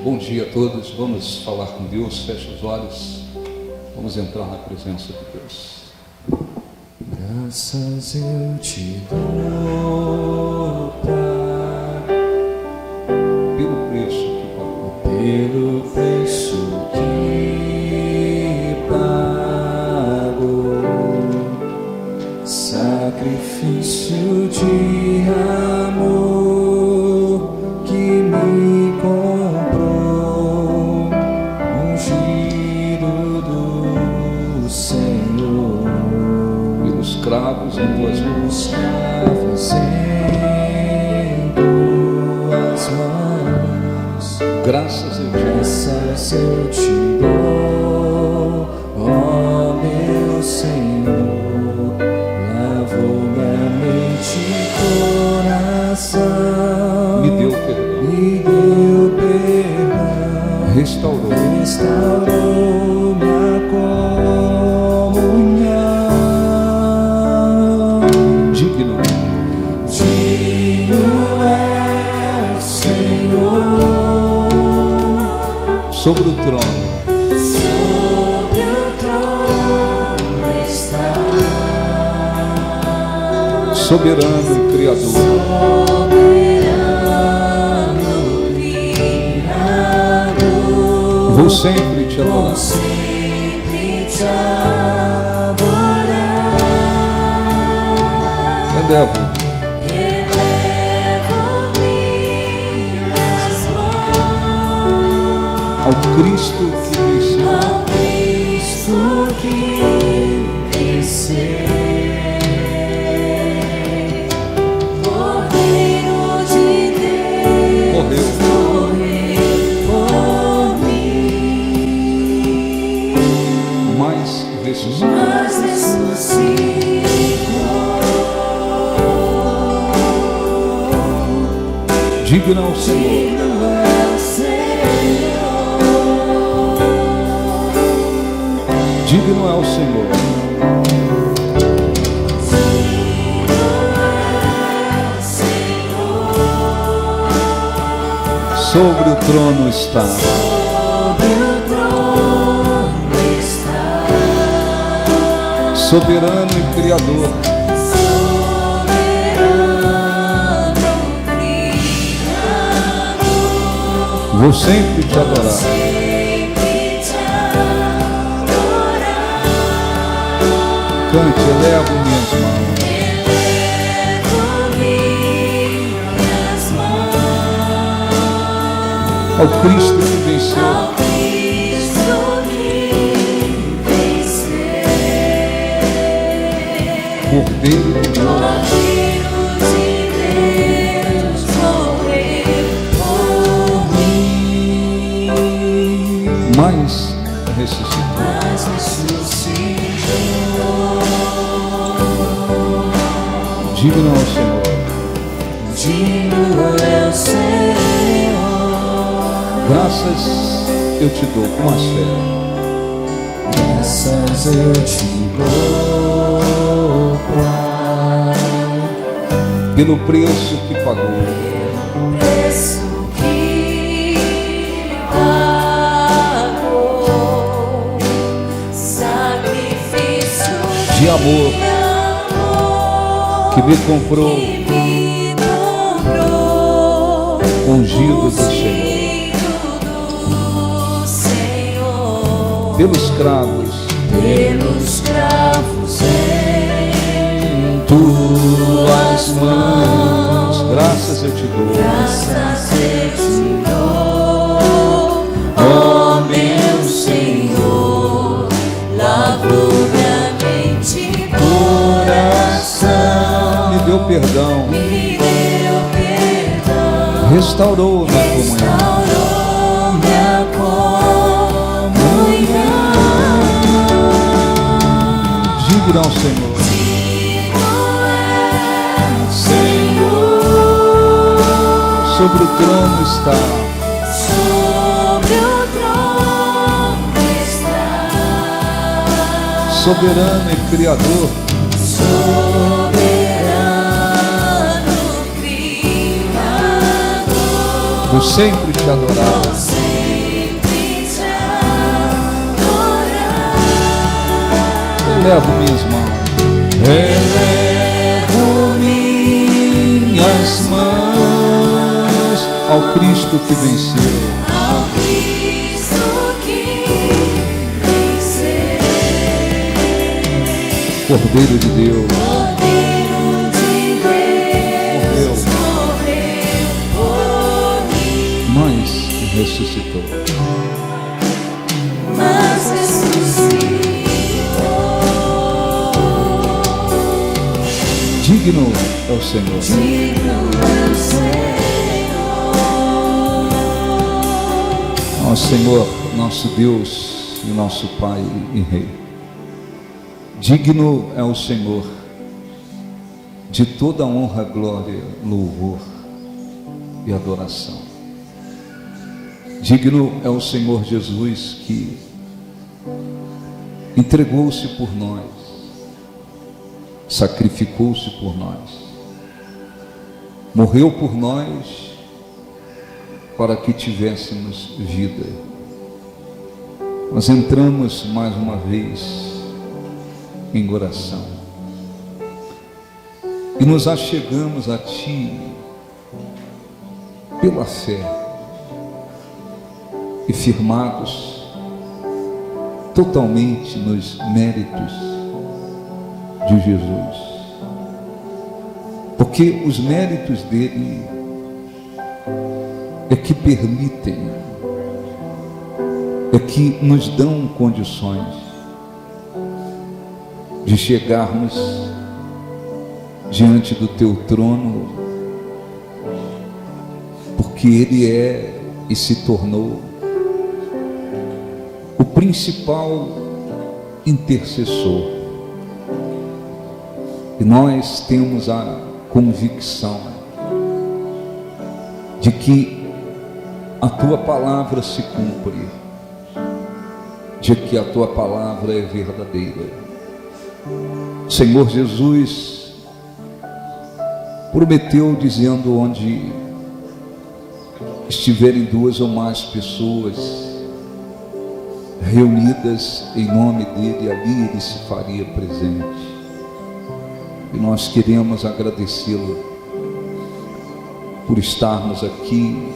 Bom dia a todos, vamos falar com Deus, fecha os olhos, vamos entrar na presença de Deus. Graças eu te dou, Pai, Pelo preço que pagou, pelo preço que pagou, sacrifício de amor que me comprou, ungido do Senhor. pelos cravos em tuas mãos, Escravos em tuas mãos, graças eu te graças eu te dou, ó meu Senhor. Lavou minha mente e coração, me deu perdão, me deu perdão, restaurou, restaurou minha comunhão. digno, Digno é o Senhor, sobre o trono, sobre o trono está, soberano e criador, soberano Criador. vou sempre te Vou adorar, sempre te adorar. elevo Elevo minhas mãos ao Cristo que venceu, ao Cristo que venceu, Cordeiro de Deus, morreu, morreu por mim, mas ressuscitou, mas ressuscitou. digno ao Senhor, Digno é o Senhor, digno é o Senhor, sobre o trono está, sobre o trono está, soberano e criador, soberano Criador. vou sempre te adorar, Sempre te adorar. cante, elevo minhas mãos Elevo minhas mãos ao Cristo que venceu, ao Cristo que venceu, Cordeiro de Deus, Cordeiro de Deus, morreu por mim, mas ressuscitou, mas ressuscitou. digno ao Senhor, Digno é o Senhor, graças eu te dou com as fé, graças eu te dou, Pai, pelo preço que pagou, preço que pagou, sacrifício de amor que me comprou, que me comprou, ungido do Senhor, do Senhor, pelos cravos pelos cravos em tuas mãos, graças eu te dou, graças eu te dou, ó meu Senhor. Lavou minha mente e coração, me deu perdão, me deu perdão, restaurou minha comunhão, restaurou minha comunhão. digno ao Senhor, Digno é o Senhor, sobre o trono está, sobre o trono está, soberano e criador, soberano Criador. vou sempre te adorar, Sempre Elevo minhas mãos. Elevo minhas mãos Ao Cristo que venceu. ao Cristo que venceu. Cordeiro de Deus. Cordeiro de Deus morreu por mim, Mas ressuscitou. mas ressuscitou. Digno é o Senhor. Digno é o Senhor. Ó Senhor, nosso Deus e nosso Pai e Rei. Digno é o Senhor de toda honra, glória, louvor e adoração. Digno é o Senhor Jesus que entregou-se por nós, sacrificou-se por nós, morreu por nós para que tivéssemos vida. Nós entramos mais uma vez em oração e nos achegamos a Ti pela fé e firmados totalmente nos méritos de Jesus, porque os méritos dele é que permitem, é que nos dão condições de chegarmos diante do teu trono, porque ele é e se tornou o principal intercessor. E nós temos a convicção de que a tua palavra se cumpre, de que a tua palavra é verdadeira. Senhor Jesus prometeu dizendo: onde estiverem duas ou mais pessoas reunidas em nome dele, ali ele se faria presente. E nós queremos agradecê-lo por estarmos aqui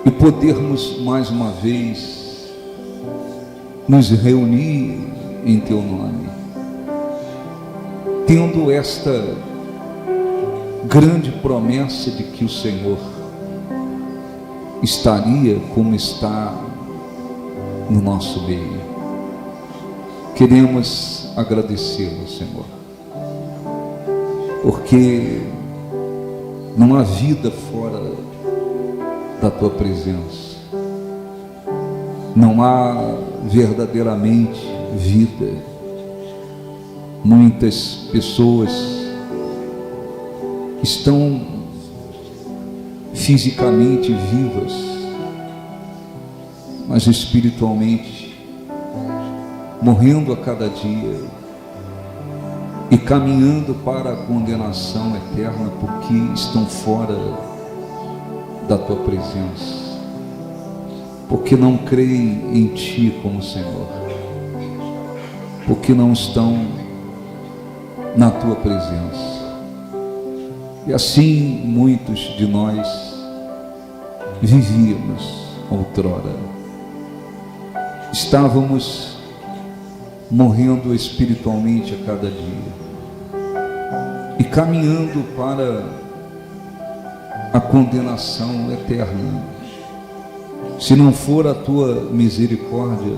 e podermos mais uma vez nos reunir em teu nome, tendo esta grande promessa de que o Senhor estaria como está no nosso meio. Queremos agradecê-lo, Senhor, porque não há vida fora da tua presença, não há verdadeiramente vida. Muitas pessoas estão fisicamente vivas, mas espiritualmente morrendo a cada dia e caminhando para a condenação eterna, porque estão fora da tua presença, porque não creem em ti como Senhor, porque não estão na tua presença. E assim muitos de nós vivíamos outrora. Estávamos morrendo espiritualmente a cada dia e caminhando para a condenação eterna. Se não for a tua misericórdia,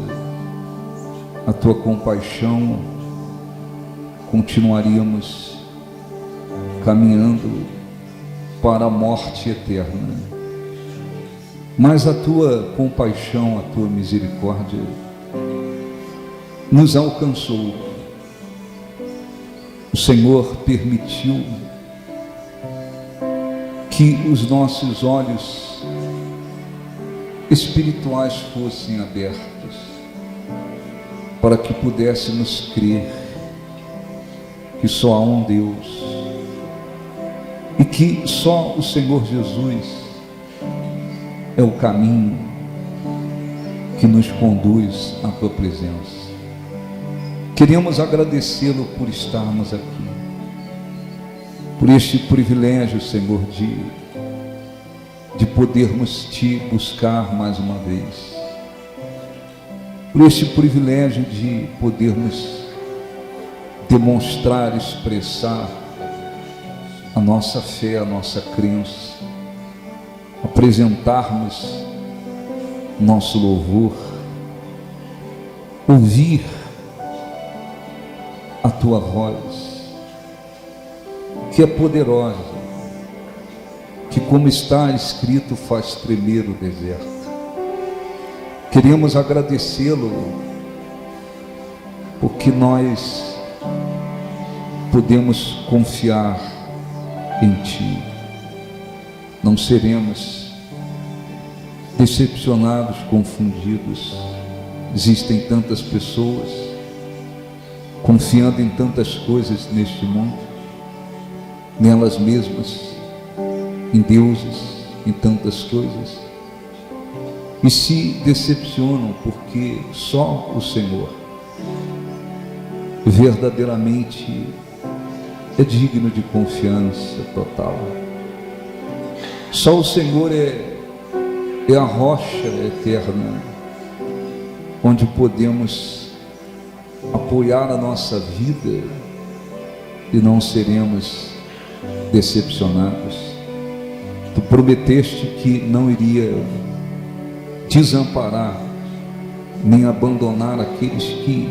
a tua compaixão, continuaríamos caminhando para a morte eterna. Mas a tua compaixão, a tua misericórdia nos alcançou. O Senhor permitiu que os nossos olhos espirituais fossem abertos, para que pudéssemos crer que só há um Deus e que só o Senhor Jesus é o caminho que nos conduz à tua presença. Queremos agradecê-lo por estarmos aqui, por este privilégio, Senhor, de podermos te buscar mais uma vez, por este privilégio de podermos demonstrar, expressar a nossa fé, a nossa crença, apresentarmos nosso louvor, ouvir a tua voz, que é poderosa, que, como está escrito, faz tremer o deserto. Queremos agradecê-lo, porque nós podemos confiar em ti. Não seremos decepcionados, confundidos. Existem tantas pessoas confiando em tantas coisas neste mundo, nelas mesmas, em deuses, em tantas coisas, e se decepcionam porque só o Senhor verdadeiramente é digno de confiança total. Só o Senhor é a rocha eterna, onde podemos apoiar a nossa vida e não seremos decepcionados. Tu prometeste que não iria desamparar nem abandonar aqueles que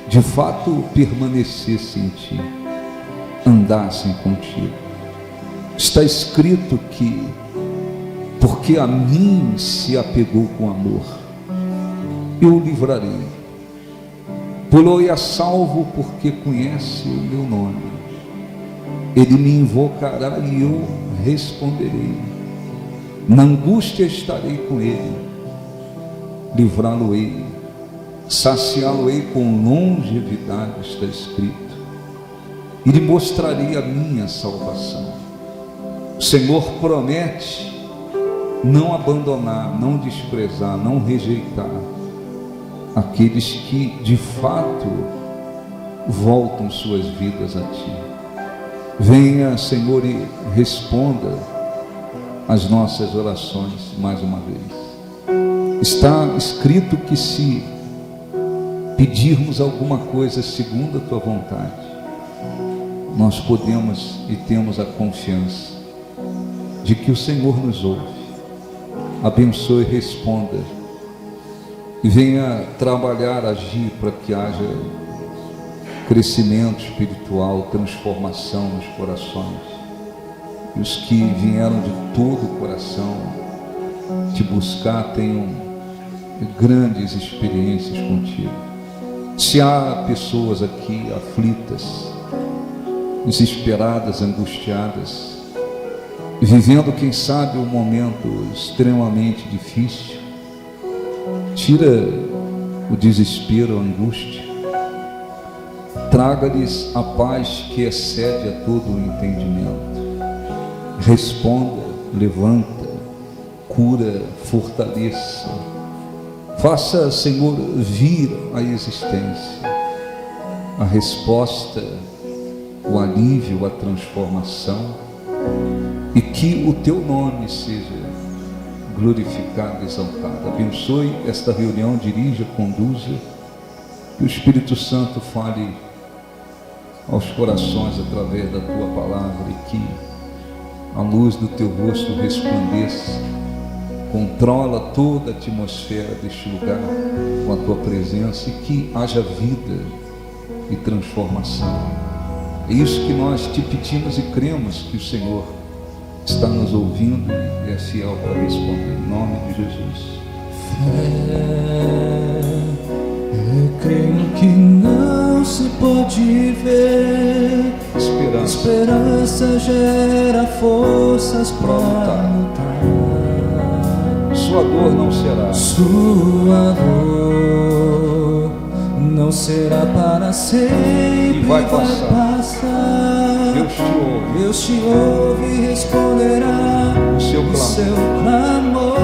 de fato permanecessem em ti, andassem contigo. Está escrito que porque a mim se apegou com amor, eu o livrarei. Pô-lo-ei a salvo porque conhece o meu nome. Ele me invocará e eu responderei. Na angústia estarei com ele, livrá-lo-ei, saciá-lo-ei com longevidade, está escrito, e lhe mostrarei a minha salvação. O Senhor promete não abandonar, não desprezar, não rejeitar aqueles que de fato voltam suas vidas a ti. Venha, Senhor, e responda as nossas orações mais uma vez. Está escrito que se pedirmos alguma coisa segundo a tua vontade, nós podemos e temos a confiança de que o Senhor nos ouve. Abençoe e responda, e venha trabalhar, agir para que haja crescimento espiritual, transformação nos corações. E os que vieram de todo o coração te buscar tenham grandes experiências contigo. Se há pessoas aqui aflitas, desesperadas, angustiadas, vivendo, quem sabe, um momento extremamente difícil, tira o desespero, a angústia, traga-lhes a paz que excede a todo o entendimento. Responda, levanta, cura, fortaleça. Faça, Senhor, vir à existência a resposta, o alívio, a transformação, e que o teu nome seja glorificado, exaltado. Abençoe esta reunião, dirija, conduza, que o Espírito Santo fale aos corações através da tua palavra, e que a luz do teu rosto resplandeça. Controla toda a atmosfera deste lugar com a tua presença, e que haja vida e transformação. É isso que nós te pedimos e cremos que o Senhor está nos ouvindo e é fiel para responder. Em nome de Jesus. Fé é crer que não se pode ver. Esperança gera forças para lutar. Sua dor não será. Sua dor não será para sempre. E vai passar. Deus te ouve e responderá o seu clamor. clamor.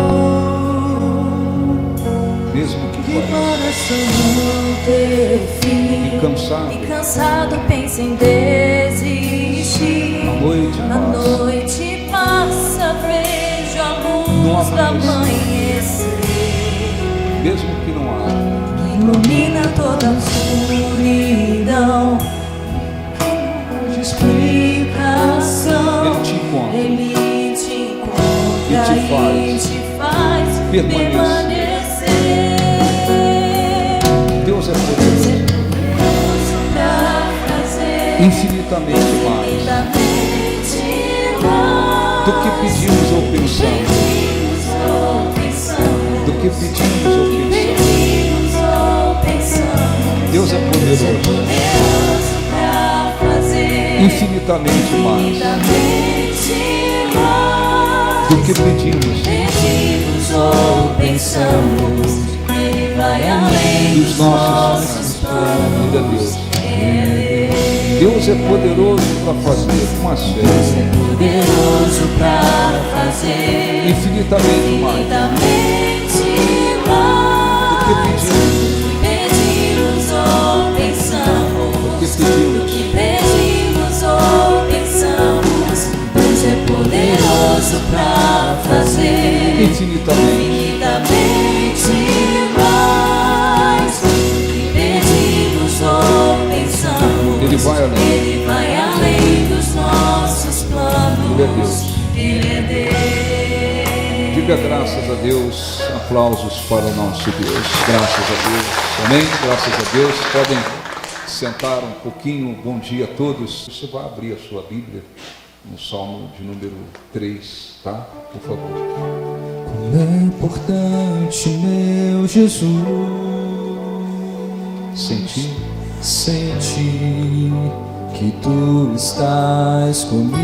Mesmo que pareça muito ter e fim. cansado, E cansado pensa em desistir. a noite passa, vejo a No luz do amanhecer. amanhecer. mesmo que não haja, Ilumina toda a escuridão. De explicação. Ele te encontra. Ele te encontra E te faz e te faz permanecer. Deus é Deus poderoso, é poderoso pra fazer infinitamente mais infinitamente mais do que pedimos ou pensamos, do que pedimos ou pensamos. Deus é poderoso, pra fazer infinitamente mais do que pedimos ou pensamos. Ele vai além dos nossos planos. Glória a Deus. Deus é poderoso para fazer umas férias Poderoso pra fazer infinitamente mais do que pedimos ou pensamos. do que Do pedimos. que pedimos ou pensamos. Deus é poderoso pra fazer Infinitamente. infinitamente mais do que pedimos ou pensamos. Ele vai além. Ele vai além dos nossos planos. Glória a Deus. Ele é Deus. Diga graças a Deus, aplausos para o nosso Deus. Graças a Deus. Amém? Graças a Deus. Podem sentar um pouquinho. Bom dia a todos. Você vai abrir a sua Bíblia no Salmo de número 3, tá? Por favor. Como é importante, meu Jesus, Sentir. sentir que tu estás comigo,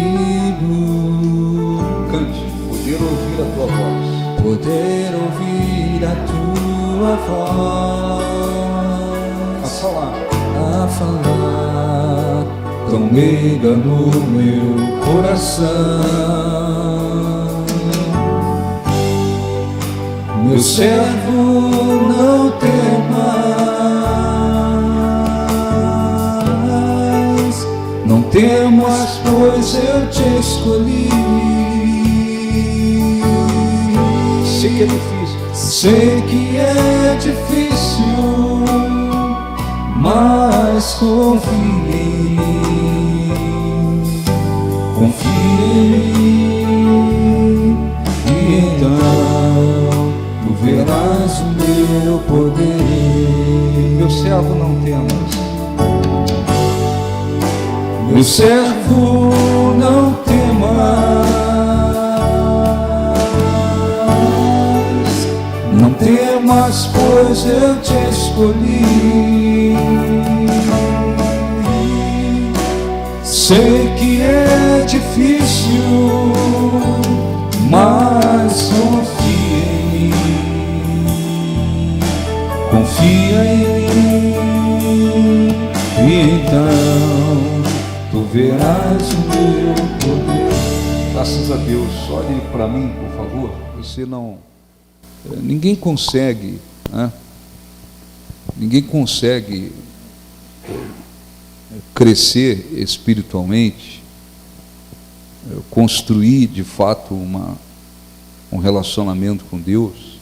Cante. Poder ouvir a tua voz. poder ouvir a tua A voz falar. a falar tão meiga no meu coração. Meu servo, não temas, não temas, pois eu te escolhi. Sei que é difícil. Sei que é difícil, mas confia em mim, confia em mim, e então tu verás o meu poder. Meu servo, não temas. Meu servo, não temas, não temas, pois eu te escolhi. Sei que é difícil, mas confia em mim, confia em mim, e então tu verás o meu poder. Graças a Deus. Olhe para mim, por favor. Você não... Ninguém consegue, né? Ninguém consegue crescer espiritualmente, construir de fato um relacionamento com Deus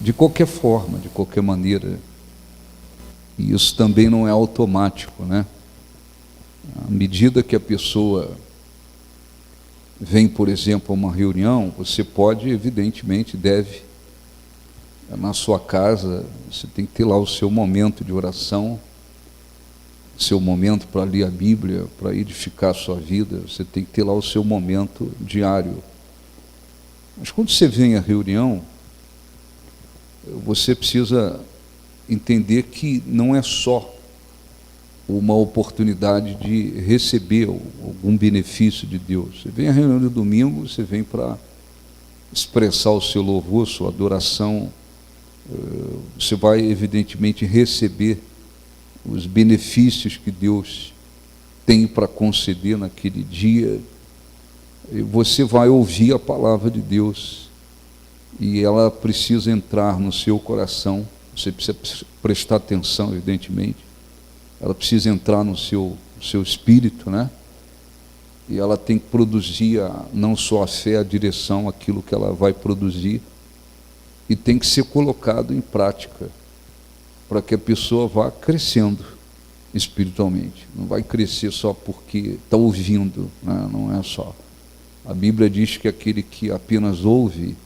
de qualquer forma, de qualquer maneira. E isso também não é automático, né? À medida que a pessoa vem, por exemplo, a uma reunião, você pode, evidentemente, deve, na sua casa, você tem que ter lá o seu momento de oração, seu momento para ler a Bíblia, para edificar a sua vida, você tem que ter lá o seu momento diário. Mas quando você vem à reunião, você precisa entender que não é só uma oportunidade de receber algum benefício de Deus. Você vem à reunião de domingo, você vem para expressar o seu louvor, sua adoração, você vai evidentemente receber os benefícios que Deus tem para conceder naquele dia, e você vai ouvir a palavra de Deus, e ela precisa entrar no seu coração, você precisa prestar atenção, evidentemente. Ela precisa entrar no seu espírito, né? E ela tem que produzir não só a fé, a direção, aquilo que ela vai produzir, e tem que ser colocado em prática, para que a pessoa vá crescendo espiritualmente. Não vai crescer só porque está ouvindo, né? Não é só. A Bíblia diz que aquele que apenas ouve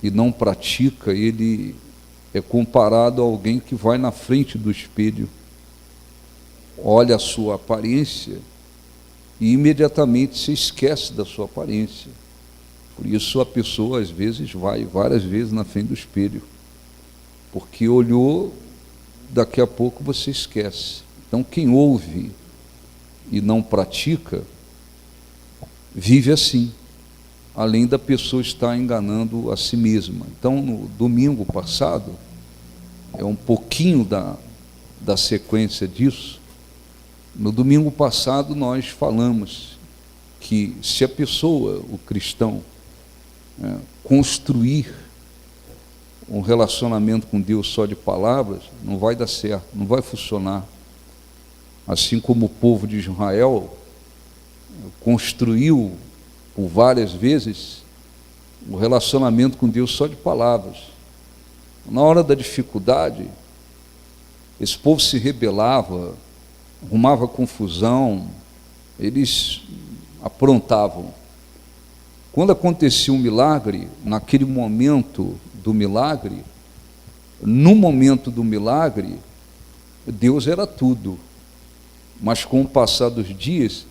e não pratica, ele é comparado a alguém que vai na frente do espelho, olha a sua aparência e imediatamente se esquece da sua aparência. Por isso a pessoa às vezes vai várias vezes na frente do espelho, porque olhou, daqui a pouco você esquece. Então quem ouve e não pratica, vive assim, além da pessoa estar enganando a si mesma. Então no domingo passado, é um pouquinho da sequência disso. No domingo passado nós falamos que se a pessoa, o cristão, construir um relacionamento com Deus só de palavras, não vai dar certo, não vai funcionar. Assim como o povo de Israel construiu por várias vezes o relacionamento com Deus só de palavras. Na hora da dificuldade, esse povo se rebelava, arrumava confusão, eles aprontavam. Quando acontecia um milagre, naquele momento do milagre, no momento do milagre, Deus era tudo. Mas com o passar dos dias,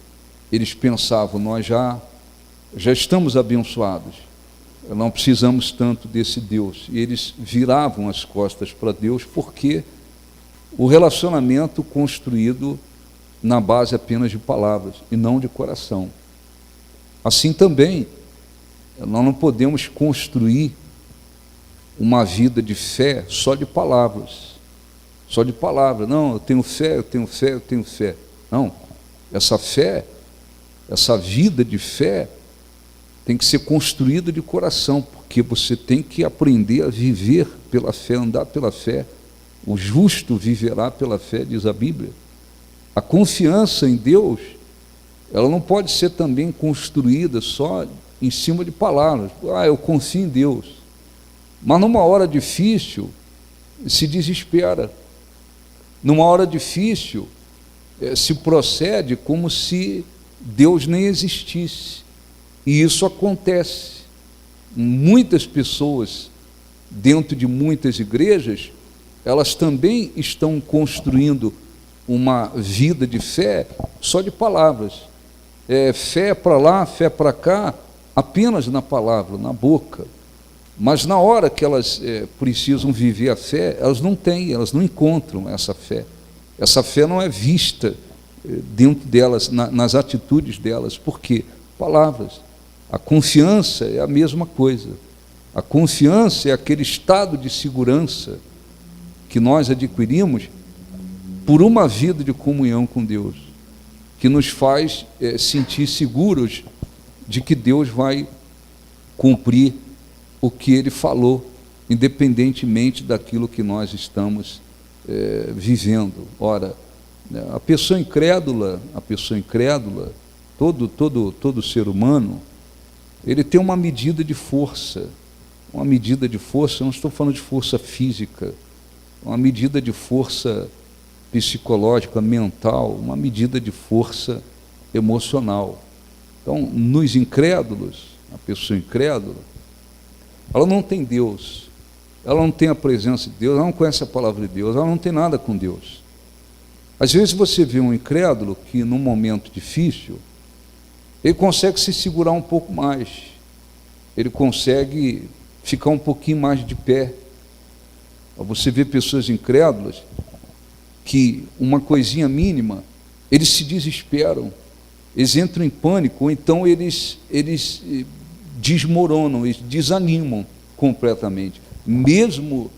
eles pensavam, nós já estamos abençoados, não precisamos tanto desse Deus. E eles viravam as costas para Deus, porque o relacionamento construído na base apenas de palavras e não de coração. Assim também, nós não podemos construir uma vida de fé só de palavras. Só de palavras. Não, eu tenho fé, eu tenho fé, eu tenho fé. Não, essa fé, essa vida de fé tem que ser construída de coração, porque você tem que aprender a viver pela fé, andar pela fé. O justo viverá pela fé, diz a Bíblia. A confiança em Deus, ela não pode ser também construída só em cima de palavras. Eu confio em Deus. Mas numa hora difícil, se desespera. Numa hora difícil, se procede como se Deus nem existisse. E isso acontece. Muitas pessoas, dentro de muitas igrejas, elas também estão construindo uma vida de fé só de palavras. Fé para lá, fé para cá, apenas na palavra, na boca. Mas na hora que elas precisam viver a fé, elas não têm, elas não encontram essa fé. Essa fé não é vista dentro delas, nas atitudes delas. Por quê? Palavras. A confiança é a mesma coisa. A confiança é aquele estado de segurança que nós adquirimos por uma vida de comunhão com Deus, que nos faz sentir seguros de que Deus vai cumprir o que Ele falou, independentemente daquilo que nós estamos vivendo. Ora, a pessoa incrédula, todo ser humano, ele tem uma medida de força. Uma medida de força, eu não estou falando de força física, uma medida de força psicológica, mental, uma medida de força emocional. Então, nos incrédulos, a pessoa incrédula, ela não tem Deus, ela não tem a presença de Deus, ela não conhece a palavra de Deus, ela não tem nada com Deus. Às vezes você vê um incrédulo que, num momento difícil, ele consegue se segurar um pouco mais, ele consegue ficar um pouquinho mais de pé. Você vê pessoas incrédulas que, uma coisinha mínima, eles se desesperam, eles entram em pânico, ou então eles desmoronam, eles desanimam completamente. Mesmo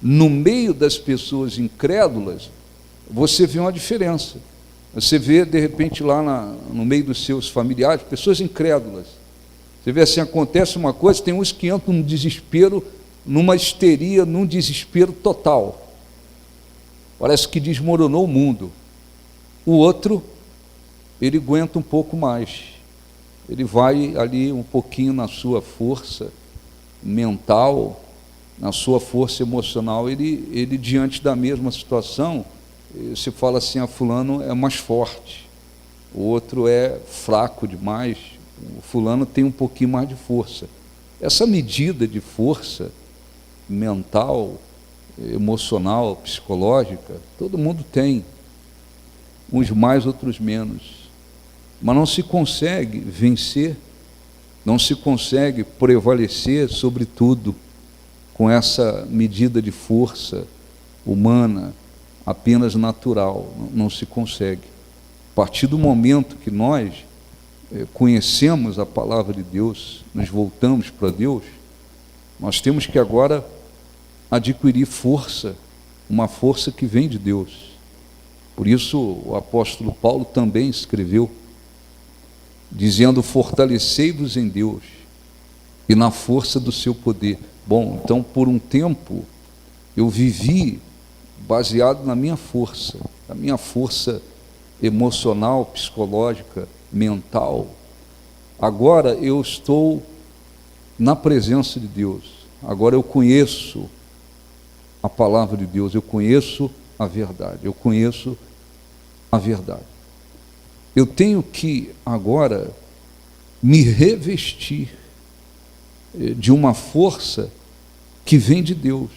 no meio das pessoas incrédulas, você vê uma diferença. Você vê, de repente, lá no meio dos seus familiares, pessoas incrédulas. Você vê assim, acontece uma coisa, tem uns que entram num desespero numa histeria, num desespero total. Parece que desmoronou o mundo. O outro, ele aguenta um pouco mais. Ele vai ali um pouquinho na sua força mental, na sua força emocional. Ele diante da mesma situação, se fala assim, fulano é mais forte, o outro é fraco demais, o fulano tem um pouquinho mais de força. Essa medida de força mental, emocional, psicológica, todo mundo tem, uns mais, outros menos, mas não se consegue vencer, não se consegue prevalecer sobre tudo com essa medida de força humana, apenas natural, não se consegue. A partir do momento que nós conhecemos a palavra de Deus, nos voltamos para Deus, nós temos que agora adquirir força, uma força que vem de Deus. Por isso o apóstolo Paulo também escreveu, dizendo: fortalecei-vos em Deus e na força do seu poder. Bom, então por um tempo eu vivi baseado na minha força emocional, psicológica, mental. Agora eu estou na presença de Deus, agora eu conheço a palavra de Deus, eu conheço a verdade, eu tenho que agora me revestir de uma força que vem de Deus.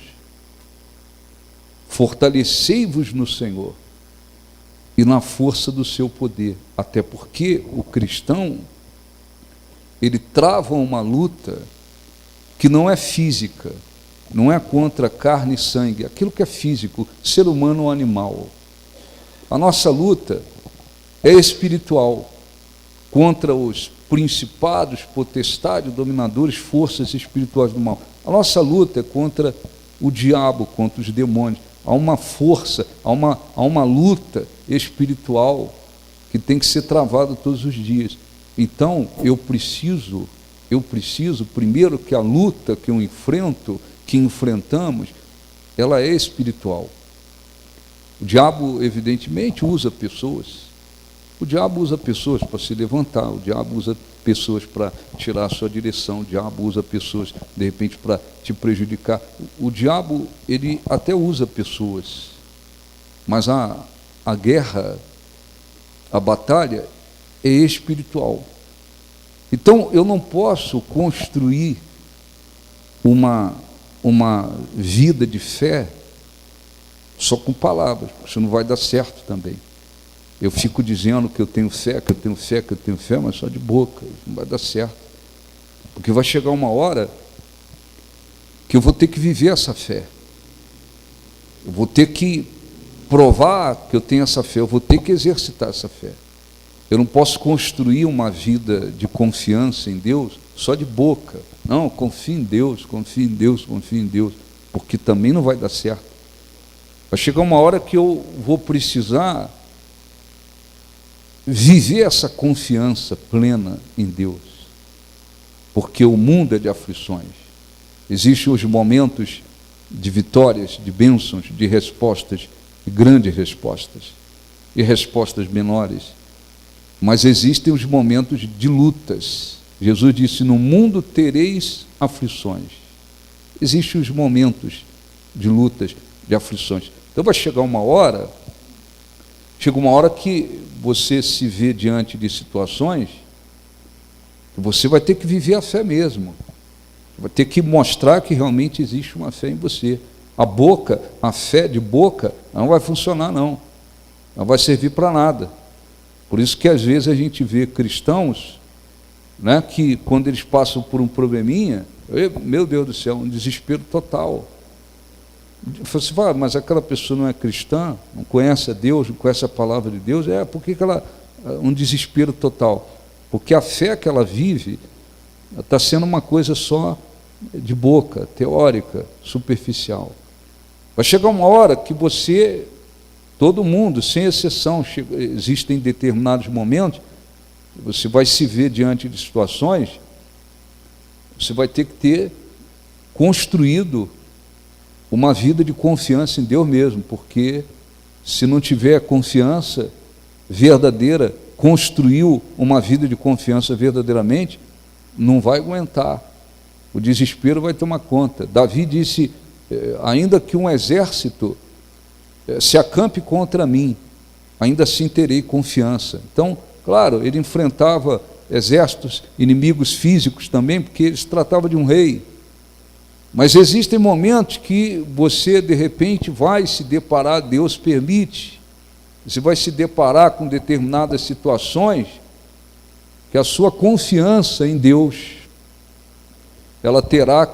Fortalecei-vos no Senhor e na força do seu poder, até porque o cristão, ele trava uma luta que não é física, não é contra carne e sangue, aquilo que é físico, ser humano ou animal. A nossa luta é espiritual, contra os principados, potestades, dominadores, forças espirituais do mal. A nossa luta é contra o diabo, contra os demônios. Há uma força, há uma luta espiritual que tem que ser travada todos os dias. Então, eu preciso, primeiro, que a luta que eu enfrento, que enfrentamos, ela é espiritual. O diabo, evidentemente, usa pessoas. O diabo usa pessoas para se levantar, o diabo usa pessoas para tirar a sua direção, o diabo usa pessoas, de repente, para te prejudicar. O diabo, ele até usa pessoas, mas a guerra, a batalha é espiritual. Então, eu não posso construir uma vida de fé só com palavras, porque isso não vai dar certo também. Eu fico dizendo que eu tenho fé, mas só de boca, não vai dar certo. Porque vai chegar uma hora que eu vou ter que viver essa fé. Eu vou ter que provar que eu tenho essa fé, eu vou ter que exercitar essa fé. Eu não posso construir uma vida de confiança em Deus só de boca. Não, confie em Deus, porque também não vai dar certo. Vai chegar uma hora que eu vou precisar viver essa confiança plena em Deus, porque o mundo é de aflições. Existem os momentos de vitórias, de bênçãos, de respostas, de grandes respostas, e respostas menores, mas existem os momentos de lutas. Jesus disse: no mundo tereis aflições. Existem os momentos de lutas, de aflições. Então vai chegar uma hora, que você se vê diante de situações que você vai ter que viver a fé mesmo. Vai ter que mostrar que realmente existe uma fé em você. A fé de boca, não vai funcionar, não vai servir para nada. Por isso que às vezes a gente vê cristãos, né, que quando eles passam por um probleminha, meu Deus do céu, um desespero total. Você fala, mas aquela pessoa não é cristã, não conhece a Deus, não conhece a palavra de Deus, por que ela um desespero total? Porque a fé que ela vive está sendo uma coisa só de boca, teórica, superficial. Vai chegar uma hora que você, todo mundo, sem exceção, existem determinados momentos, você vai se ver diante de situações, você vai ter que ter construído uma vida de confiança em Deus mesmo, porque se não tiver confiança verdadeira, construiu uma vida de confiança verdadeiramente, não vai aguentar. O desespero vai tomar conta. Davi disse, ainda que um exército se acampe contra mim, ainda assim terei confiança. Então, claro, ele enfrentava exércitos inimigos físicos também, porque ele se tratava de um rei. Mas existem momentos que você, de repente, vai se deparar, Deus permite, você vai se deparar com determinadas situações que a sua confiança em Deus, ela terá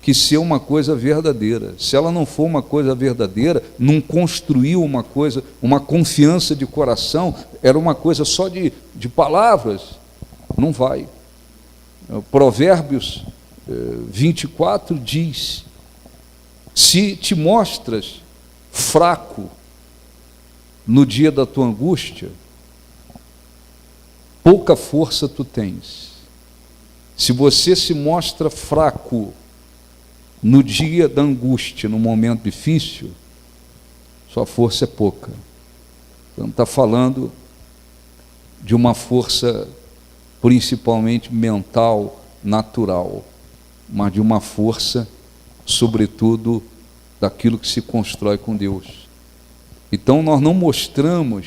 que ser uma coisa verdadeira. Se ela não for uma coisa verdadeira, não construiu uma coisa, uma confiança de coração, era uma coisa só de palavras, não vai. Provérbios 24 diz, se te mostras fraco no dia da tua angústia, pouca força tu tens. Se você se mostra fraco no dia da angústia, no momento difícil, sua força é pouca. Então está falando de uma força principalmente mental, natural, mas de uma força, sobretudo, daquilo que se constrói com Deus. Então nós não mostramos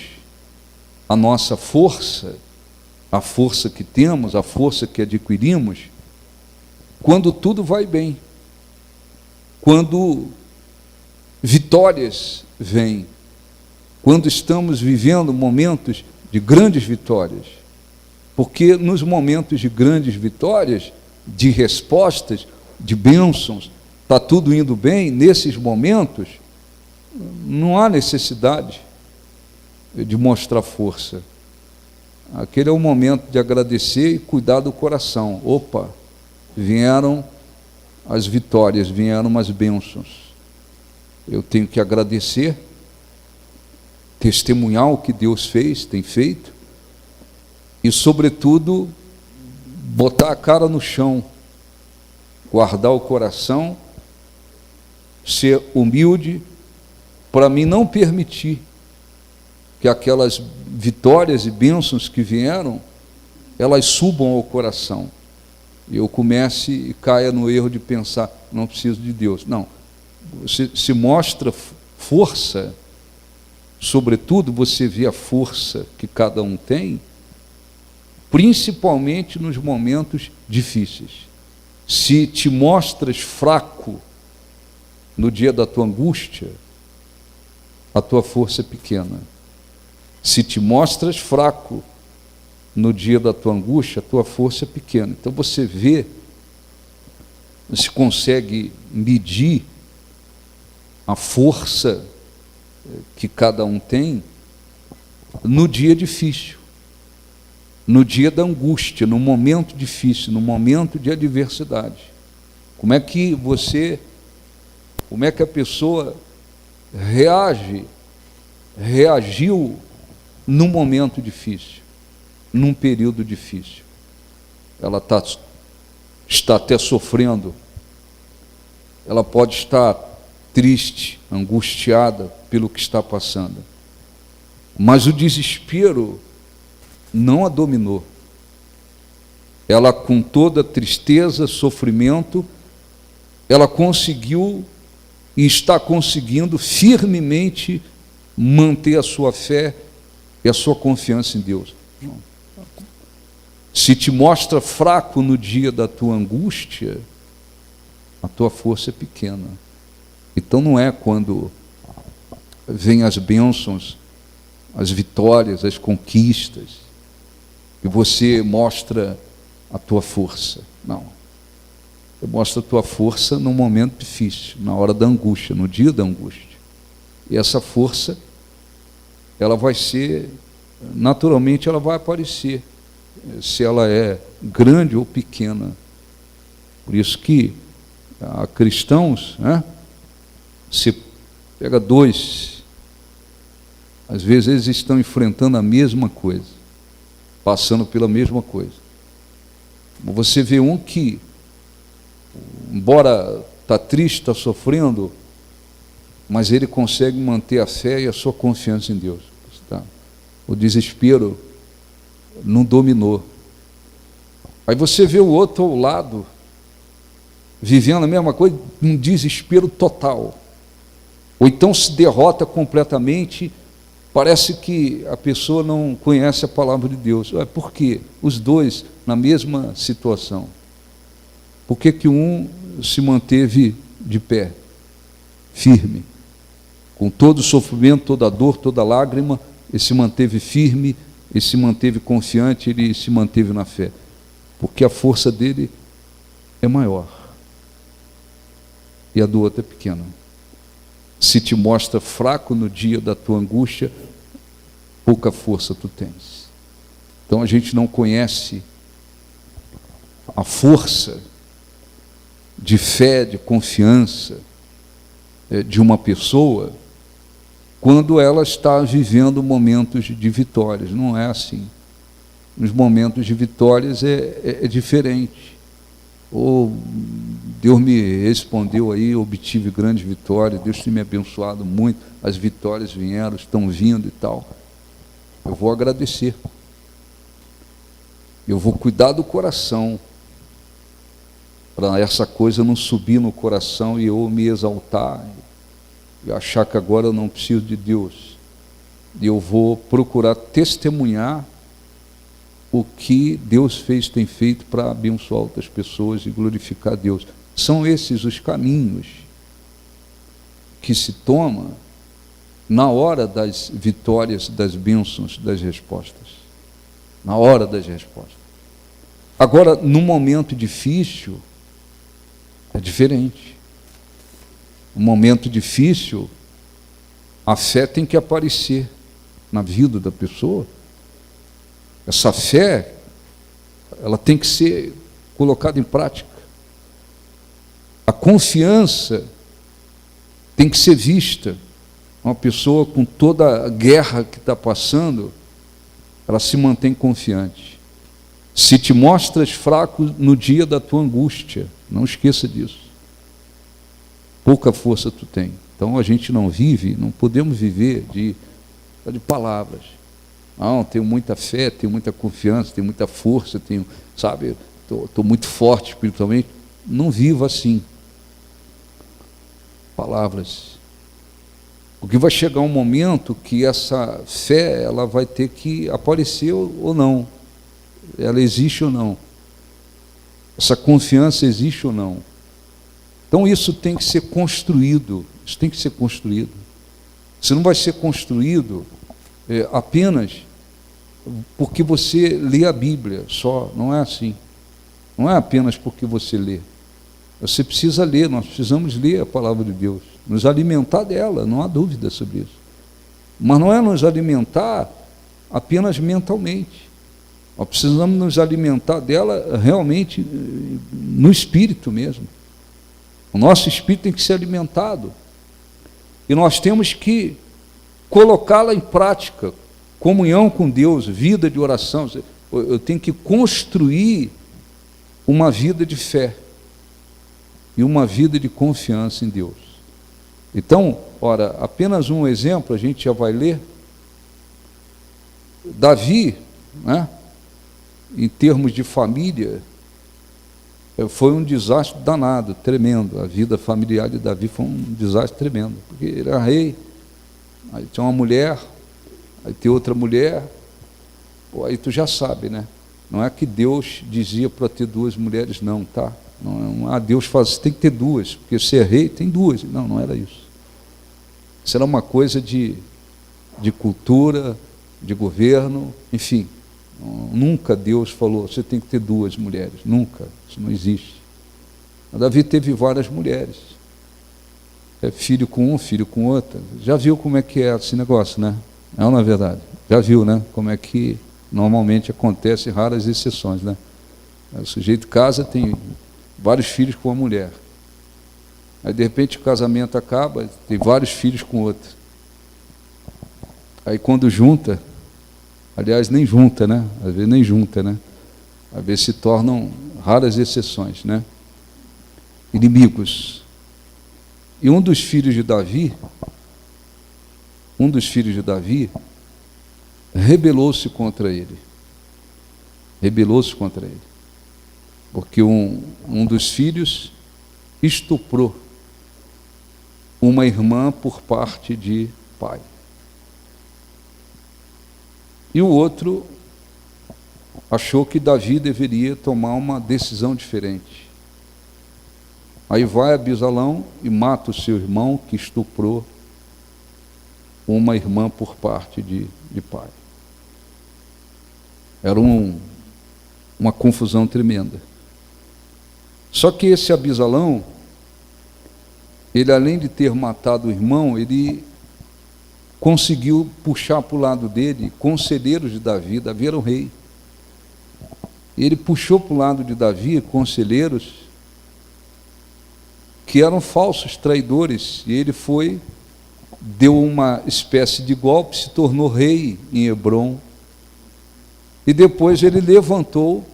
a nossa força, a força que temos, a força que adquirimos, quando tudo vai bem, quando vitórias vêm, quando estamos vivendo momentos de grandes vitórias, porque nos momentos de grandes vitórias, de respostas, de bênçãos, está tudo indo bem, nesses momentos, não há necessidade de mostrar força. Aquele é o momento de agradecer e cuidar do coração. Opa, vieram as vitórias, vieram as bênçãos. Eu tenho que agradecer, testemunhar o que Deus fez, tem feito, e, sobretudo, botar a cara no chão, guardar o coração, ser humilde, para mim não permitir que aquelas vitórias e bênçãos que vieram, elas subam ao coração. E eu comece e caia no erro de pensar, não preciso de Deus. Não, você se mostra força, sobretudo você vê a força que cada um tem, principalmente nos momentos difíceis. Se te mostras fraco no dia da tua angústia, a tua força é pequena. Se te mostras fraco no dia da tua angústia, a tua força é pequena. Então você vê, você consegue medir a força que cada um tem no dia difícil, no dia da angústia, no momento difícil, no momento de adversidade. Como é que a pessoa reagiu num momento difícil, num período difícil? Ela está até sofrendo, ela pode estar triste, angustiada pelo que está passando, mas o desespero não a dominou. Ela, com toda tristeza, sofrimento, ela conseguiu e está conseguindo firmemente manter a sua fé e a sua confiança em Deus. Se te mostra fraco no dia da tua angústia, a tua força é pequena. Então não é quando vêm as bênçãos, as vitórias, as conquistas, que você mostra a tua força. Não. Você mostra a tua força num momento difícil, na hora da angústia, no dia da angústia. E essa força, ela vai ser, naturalmente ela vai aparecer, se ela é grande ou pequena. Por isso que há cristãos, né? Você pega dois, às vezes eles estão enfrentando a mesma coisa, passando pela mesma coisa. Você vê um que embora está triste, está sofrendo, mas ele consegue manter a fé e a sua confiança em Deus. Tá? O desespero não dominou. Aí você vê o outro ao lado, vivendo a mesma coisa, um desespero total. Ou então se derrota completamente, parece que a pessoa não conhece a palavra de Deus. Por quê? Os dois na mesma situação. Por que que um se manteve de pé, firme, com todo o sofrimento, toda a dor, toda a lágrima, ele se manteve firme, ele se manteve confiante, ele se manteve na fé? Porque a força dele é maior e a do outro é pequena. Se te mostra fraco no dia da tua angústia, pouca força tu tens. Então a gente não conhece a força de fé, de confiança de uma pessoa quando ela está vivendo momentos de vitórias. Não é assim. Nos momentos de vitórias é diferente. Ou Deus me respondeu aí, obtive grandes vitórias, Deus tem me abençoado muito, as vitórias vieram, estão vindo e tal. Eu vou agradecer. Eu vou cuidar do coração, para essa coisa não subir no coração e eu me exaltar, e achar que agora eu não preciso de Deus. E eu vou procurar testemunhar o que Deus tem feito para abençoar outras pessoas e glorificar a Deus. São esses os caminhos que se toma na hora das vitórias, das bênçãos, das respostas. Na hora das respostas. Agora, num momento difícil, é diferente. Um momento difícil, a fé tem que aparecer na vida da pessoa. Essa fé, ela tem que ser colocada em prática. A confiança tem que ser vista. Uma pessoa com toda a guerra que está passando, ela se mantém confiante. Se te mostras fraco no dia da tua angústia, não esqueça disso. Pouca força tu tem. Então a gente não vive, não podemos viver de palavras. Não, tenho muita fé, tenho muita confiança, tenho muita força, tenho, sabe, estou muito forte espiritualmente. Não viva assim. Palavras. Porque vai chegar um momento que essa fé, ela vai ter que aparecer ou não. Ela existe ou não. Essa confiança existe ou não. Então isso tem que ser construído. Isso tem que ser construído. Isso não vai ser construído apenas porque você lê a Bíblia só. Não é assim. Não é apenas porque você lê. Você precisa ler, nós precisamos ler a palavra de Deus, nos alimentar dela, não há dúvida sobre isso. Mas não é nos alimentar apenas mentalmente. Nós precisamos nos alimentar dela realmente no espírito mesmo. O nosso espírito tem que ser alimentado. E nós temos que colocá-la em prática. Comunhão com Deus, vida de oração. Eu tenho que construir uma vida de fé e uma vida de confiança em Deus. Então, ora, apenas um exemplo, a gente já vai ler. Davi, né, em termos de família, foi um desastre danado, tremendo. A vida familiar de Davi foi um desastre tremendo, porque ele era rei, aí tinha uma mulher, aí tem outra mulher, aí tu já sabe, né? Não é que Deus dizia para ter duas mulheres, não, tá? Não, Deus fala, você tem que ter duas, porque você é rei, tem duas. Não, não era isso. Isso era uma coisa de cultura, de governo, enfim. Nunca Deus falou, você tem que ter duas mulheres, nunca, isso não existe. Davi teve várias mulheres, filho com um, filho com outra. Já viu como é que é esse negócio, né? Não, na verdade, já viu, né? Como é que normalmente acontece, raras exceções, né? O sujeito casa, tem vários filhos com uma mulher, aí de repente o casamento acaba, tem vários filhos com outra, aí quando junta, aliás, nem junta, né? Às vezes nem junta, né? Às vezes se tornam raras exceções, né? inimigos. E um dos filhos de Davi, rebelou-se contra ele. Porque um dos filhos estuprou uma irmã por parte de pai. E o outro achou que Davi deveria tomar uma decisão diferente. Aí vai Abisalão e mata o seu irmão que estuprou uma irmã por parte de pai. Era uma confusão tremenda. Só que esse Abisalão, ele além de ter matado o irmão, ele conseguiu puxar para o lado dele conselheiros de Davi. Davi era o rei. Ele puxou para o lado de Davi conselheiros que eram falsos traidores, e ele deu uma espécie de golpe, se tornou rei em Hebrom, e depois ele levantou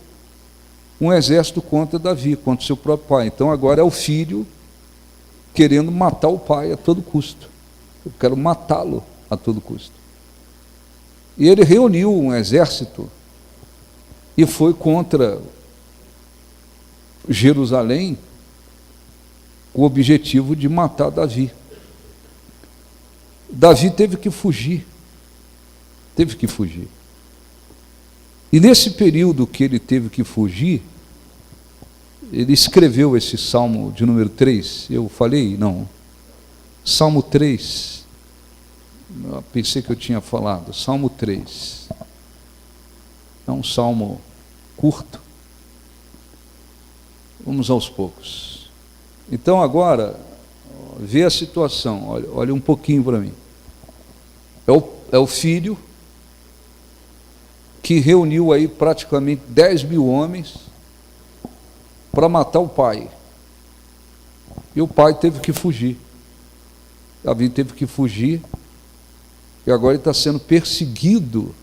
um exército contra Davi, contra o seu próprio pai. Então agora é o filho querendo matar o pai a todo custo. Eu quero matá-lo a todo custo. E ele reuniu um exército e foi contra Jerusalém com o objetivo de matar Davi. Davi teve que fugir. E nesse período que ele teve que fugir, ele escreveu esse Salmo de número 3. Eu falei? Não. Salmo 3. Eu pensei que eu tinha falado. Salmo 3. É um salmo curto. Vamos aos poucos. Então agora, vê a situação. Olha um pouquinho para mim. É o filho que reuniu aí praticamente 10 mil homens para matar o pai. E o pai teve que fugir. Davi teve que fugir, e agora ele está sendo perseguido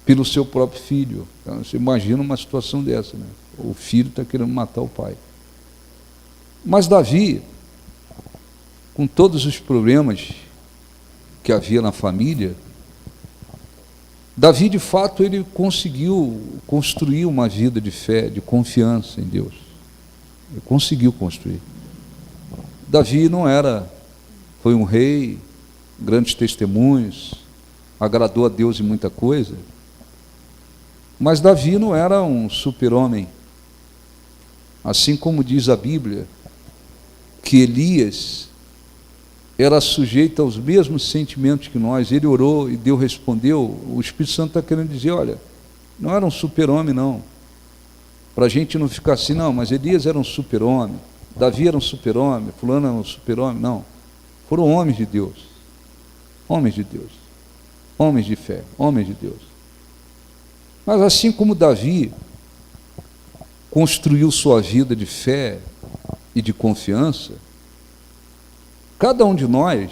pelo seu próprio filho. Então, você imagina uma situação dessa, né? O filho está querendo matar o pai. Mas Davi, com todos os problemas que havia na família, Davi, de fato, ele conseguiu construir uma vida de fé, de confiança em Deus. Ele conseguiu construir. Davi foi um rei, grandes testemunhos, agradou a Deus em muita coisa, mas Davi não era um super-homem. Assim como diz a Bíblia, que Elias era sujeito aos mesmos sentimentos que nós. Ele orou e Deus respondeu. O Espírito Santo está querendo dizer, olha, não era um super-homem não, para a gente não ficar assim, não, mas Elias era um super-homem, Davi era um super-homem, fulano era um super-homem. Não, foram homens de Deus, homens de fé, homens de Deus. Mas assim como Davi construiu sua vida de fé e de confiança, cada um de nós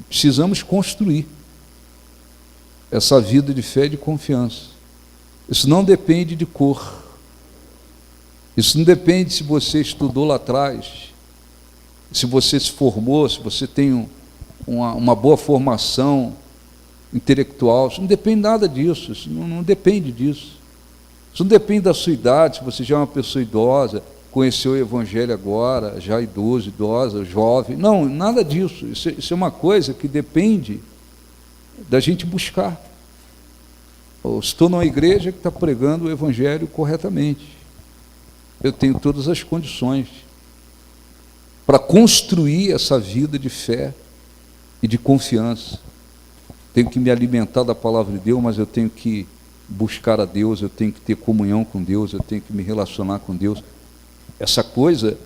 precisamos construir essa vida de fé e de confiança. Isso não depende de cor, isso não depende se você estudou lá atrás, se você se formou, se você tem uma boa formação intelectual. Isso não depende nada disso, isso não depende disso. Isso não depende da sua idade, se você já é uma pessoa idosa, conheceu o Evangelho agora, já idoso, idosa, jovem. Não, nada disso. Isso é uma coisa que depende da gente buscar. Eu estou numa igreja que está pregando o Evangelho corretamente. Eu tenho todas as condições para construir essa vida de fé e de confiança. Tenho que me alimentar da palavra de Deus, mas eu tenho que buscar a Deus, eu tenho que ter comunhão com Deus, eu tenho que me relacionar com Deus. Essa coisa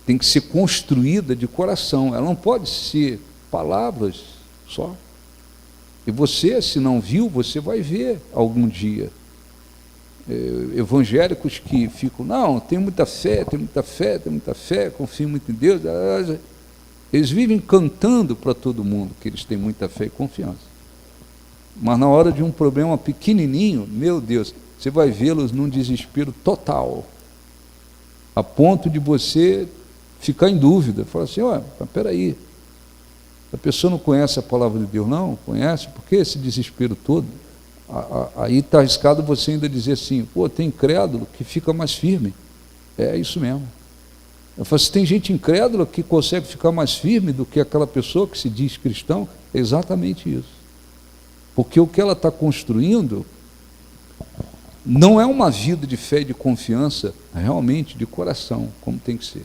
tem que ser construída de coração, ela não pode ser palavras só. E você, se não viu, você vai ver algum dia. Evangélicos que ficam, não, tenho muita fé, confio muito em Deus. Eles vivem cantando para todo mundo que eles têm muita fé e confiança. Mas na hora de um problema pequenininho, meu Deus, você vai vê-los num desespero total. a ponto de você ficar em dúvida, falar assim, olha, espera aí, a pessoa não conhece a palavra de Deus, não? Conhece? Por que esse desespero todo? Aí está arriscado você ainda dizer assim, pô, tem incrédulo que fica mais firme. É isso mesmo. Eu falo, se tem gente incrédula que consegue ficar mais firme do que aquela pessoa que se diz cristão, é exatamente isso. Porque o que ela está construindo não é uma vida de fé e de confiança, realmente, de coração, como tem que ser.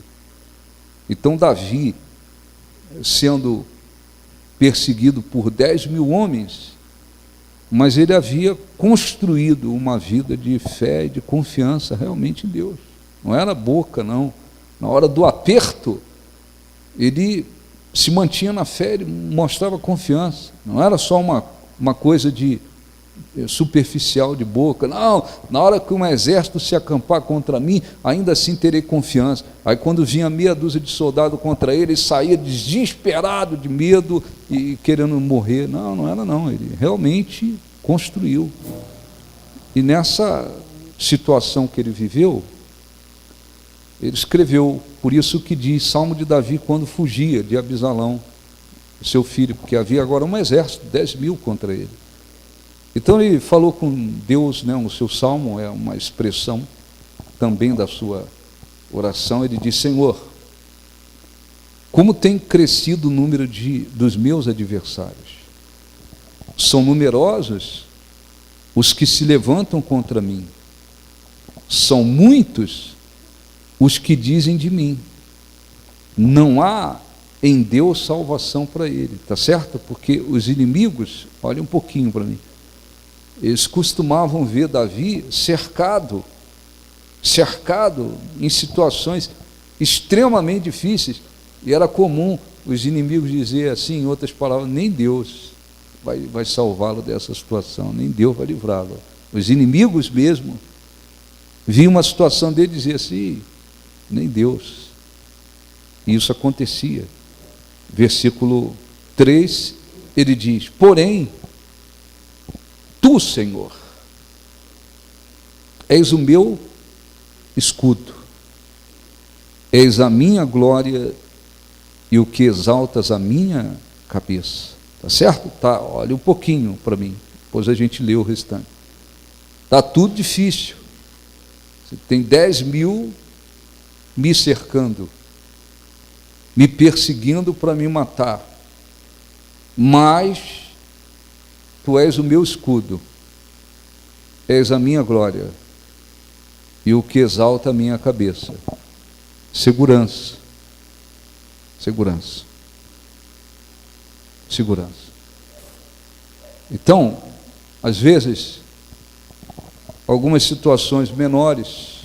Então Davi, sendo perseguido por 10.000 homens, mas ele havia construído uma vida de fé e de confiança realmente em Deus. Não era boca, não. Na hora do aperto, ele se mantinha na fé, ele mostrava confiança. Não era só uma coisa de superficial de boca. Não, na hora que um exército se acampar contra mim, ainda assim terei confiança. Aí quando vinha meia dúzia de soldados contra ele, ele saía desesperado de medo e querendo morrer. Não, não era não. Ele realmente construiu. E nessa situação que ele viveu, ele escreveu, por isso que diz Salmo de Davi quando fugia de Abisalão, seu filho, porque havia agora um exército, 10.000 contra ele. Então ele falou com Deus, né, o seu salmo é uma expressão também da sua oração. Ele diz, Senhor, como tem crescido o número dos meus adversários? São numerosos os que se levantam contra mim. São muitos os que dizem de mim, não há em Deus salvação para ele, tá certo? Porque os inimigos, olha um pouquinho para mim, eles costumavam ver Davi cercado em situações extremamente difíceis, e era comum os inimigos dizer assim, em outras palavras, nem Deus vai salvá-lo dessa situação, nem Deus vai livrá-lo. Os inimigos mesmo viam uma situação dele e diziam assim, nem Deus. E isso acontecia. Versículo 3, ele diz, porém, tu, Senhor, és o meu escudo, és a minha glória e o que exaltas a minha cabeça. Tá certo? Tá, olha um pouquinho para mim, depois a gente lê o restante. Está tudo difícil. Você tem 10.000 me cercando, me perseguindo para me matar, mas tu és o meu escudo, és a minha glória e o que exalta a minha cabeça. Segurança, segurança, segurança. Então, às vezes, algumas situações menores,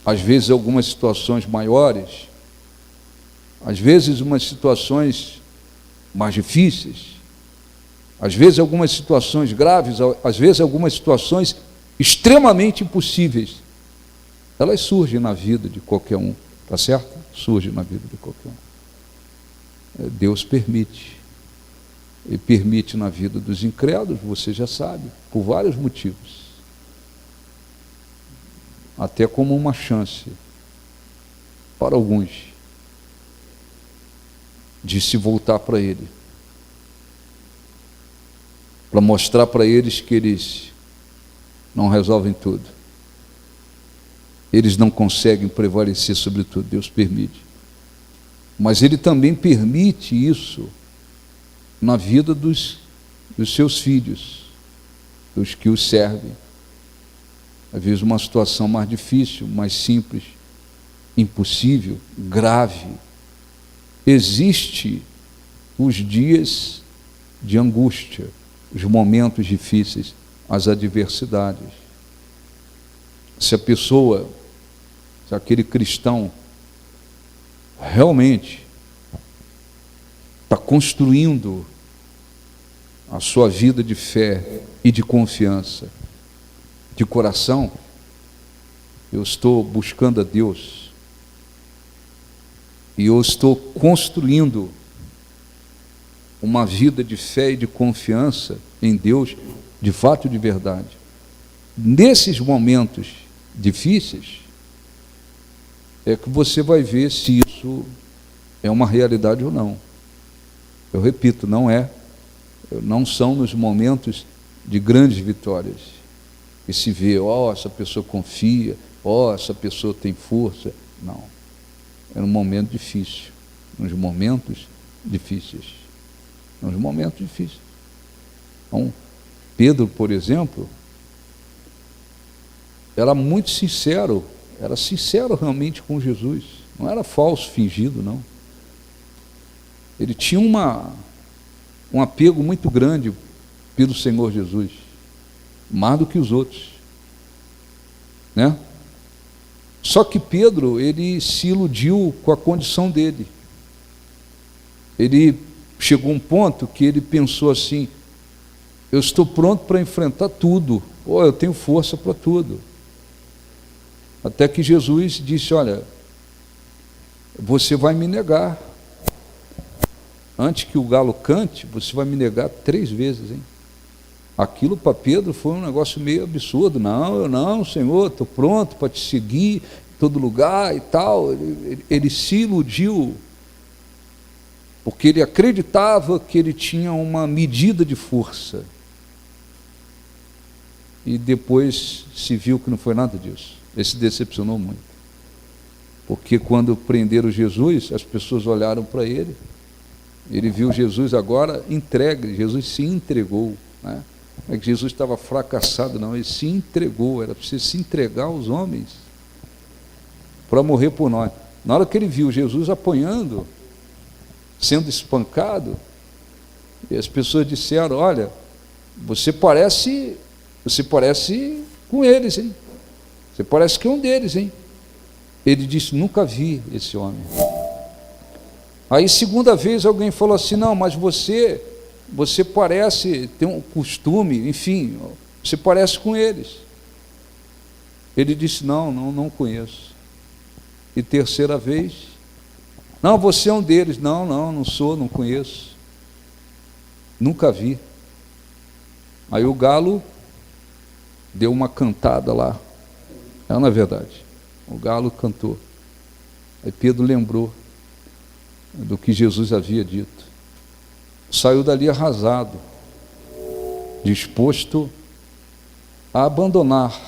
às vezes algumas situações maiores, às vezes umas situações mais difíceis, às vezes algumas situações graves, às vezes algumas situações extremamente impossíveis, elas surgem na vida de qualquer um, tá certo? Surgem na vida de qualquer um. Deus permite. Ele permite na vida dos incrédulos, você já sabe, por vários motivos. Até como uma chance para alguns de se voltar para Ele, para mostrar para eles que eles não resolvem tudo, eles não conseguem prevalecer sobre tudo. Deus permite, mas Ele também permite isso na vida dos seus filhos, dos que os servem. Às vezes uma situação mais difícil, mais simples, impossível, grave. Existe os dias de angústia, os momentos difíceis, as adversidades. Se a pessoa, se aquele cristão realmente está construindo a sua vida de fé e de confiança, de coração, eu estou buscando a Deus e eu estou construindo uma vida de fé e de confiança em Deus, de fato e de verdade. Nesses momentos difíceis, é que você vai ver se isso é uma realidade ou não. Eu repito, não são nos momentos de grandes vitórias que se vê, essa pessoa confia, essa pessoa tem força. Não. É um momento difícil, nos momentos difíceis. Nos momentos difíceis. Então, Pedro, por exemplo, era muito sincero, era sincero realmente com Jesus, não era falso, fingido, não. Ele tinha um apego muito grande pelo Senhor Jesus, mais do que os outros, né? Só que Pedro, ele se iludiu com a condição dele. Ele chegou a um ponto que ele pensou assim: eu estou pronto para enfrentar tudo, eu tenho força para tudo. Até que Jesus disse: olha, você vai me negar. Antes que o galo cante, você vai me negar 3 vezes, hein? Aquilo para Pedro foi um negócio meio absurdo. Não, Senhor, estou pronto para te seguir em todo lugar e tal. Ele se iludiu, porque ele acreditava que ele tinha uma medida de força. E depois se viu que não foi nada disso. Ele se decepcionou muito. Porque quando prenderam Jesus, as pessoas olharam para ele, ele viu Jesus agora entregue, Jesus se entregou, né? Não é que Jesus estava fracassado, não, ele se entregou, era preciso se entregar aos homens para morrer por nós. Na hora que ele viu Jesus apanhando, sendo espancado, e as pessoas disseram: olha, você parece com eles, hein? Você parece que é um deles, hein? Ele disse: nunca vi esse homem. Aí, segunda vez, alguém falou assim: não, mas você parece ter um costume, enfim, você parece com eles. Ele disse: não conheço. E terceira vez: não, você é um deles. Não sou, não conheço. Nunca vi. Aí o galo deu uma cantada lá. Não é verdade. O galo cantou. Aí Pedro lembrou do que Jesus havia dito. Saiu dali arrasado, disposto a abandonar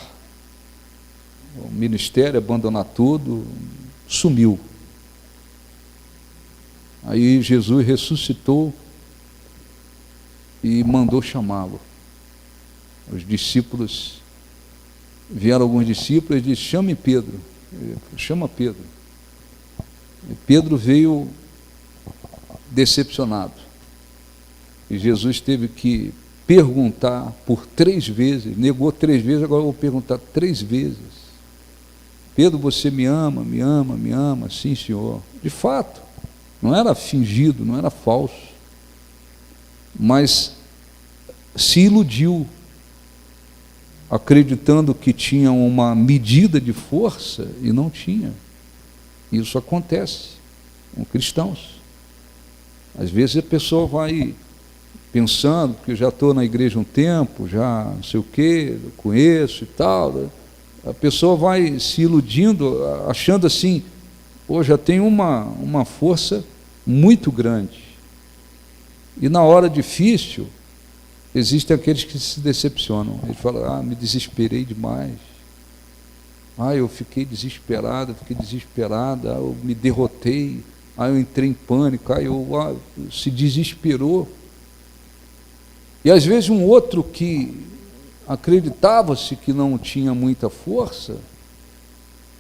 o ministério, abandonar tudo, sumiu. Aí Jesus ressuscitou e mandou chamá-lo. Os discípulos, vieram alguns discípulos e disseram: chame Pedro. Chama Pedro. E Pedro veio decepcionado. E Jesus teve que perguntar por 3 vezes, negou 3 vezes, agora eu vou perguntar 3 vezes: Pedro, você me ama, me ama, me ama? Sim, Senhor. De fato, não era fingido, não era falso, mas se iludiu, acreditando que tinha uma medida de força e não tinha. Isso acontece com cristãos. Às vezes a pessoa vai pensando, porque eu já estou na igreja um tempo, já não sei o quê, conheço e tal, né? A pessoa vai se iludindo, achando assim: já tem uma força muito grande. E na hora difícil, existem aqueles que se decepcionam. Eles falam: me desesperei demais. Eu fiquei desesperado, fiquei desesperada, eu me derrotei, eu entrei em pânico, se desesperou. E às vezes um outro que acreditava-se que não tinha muita força,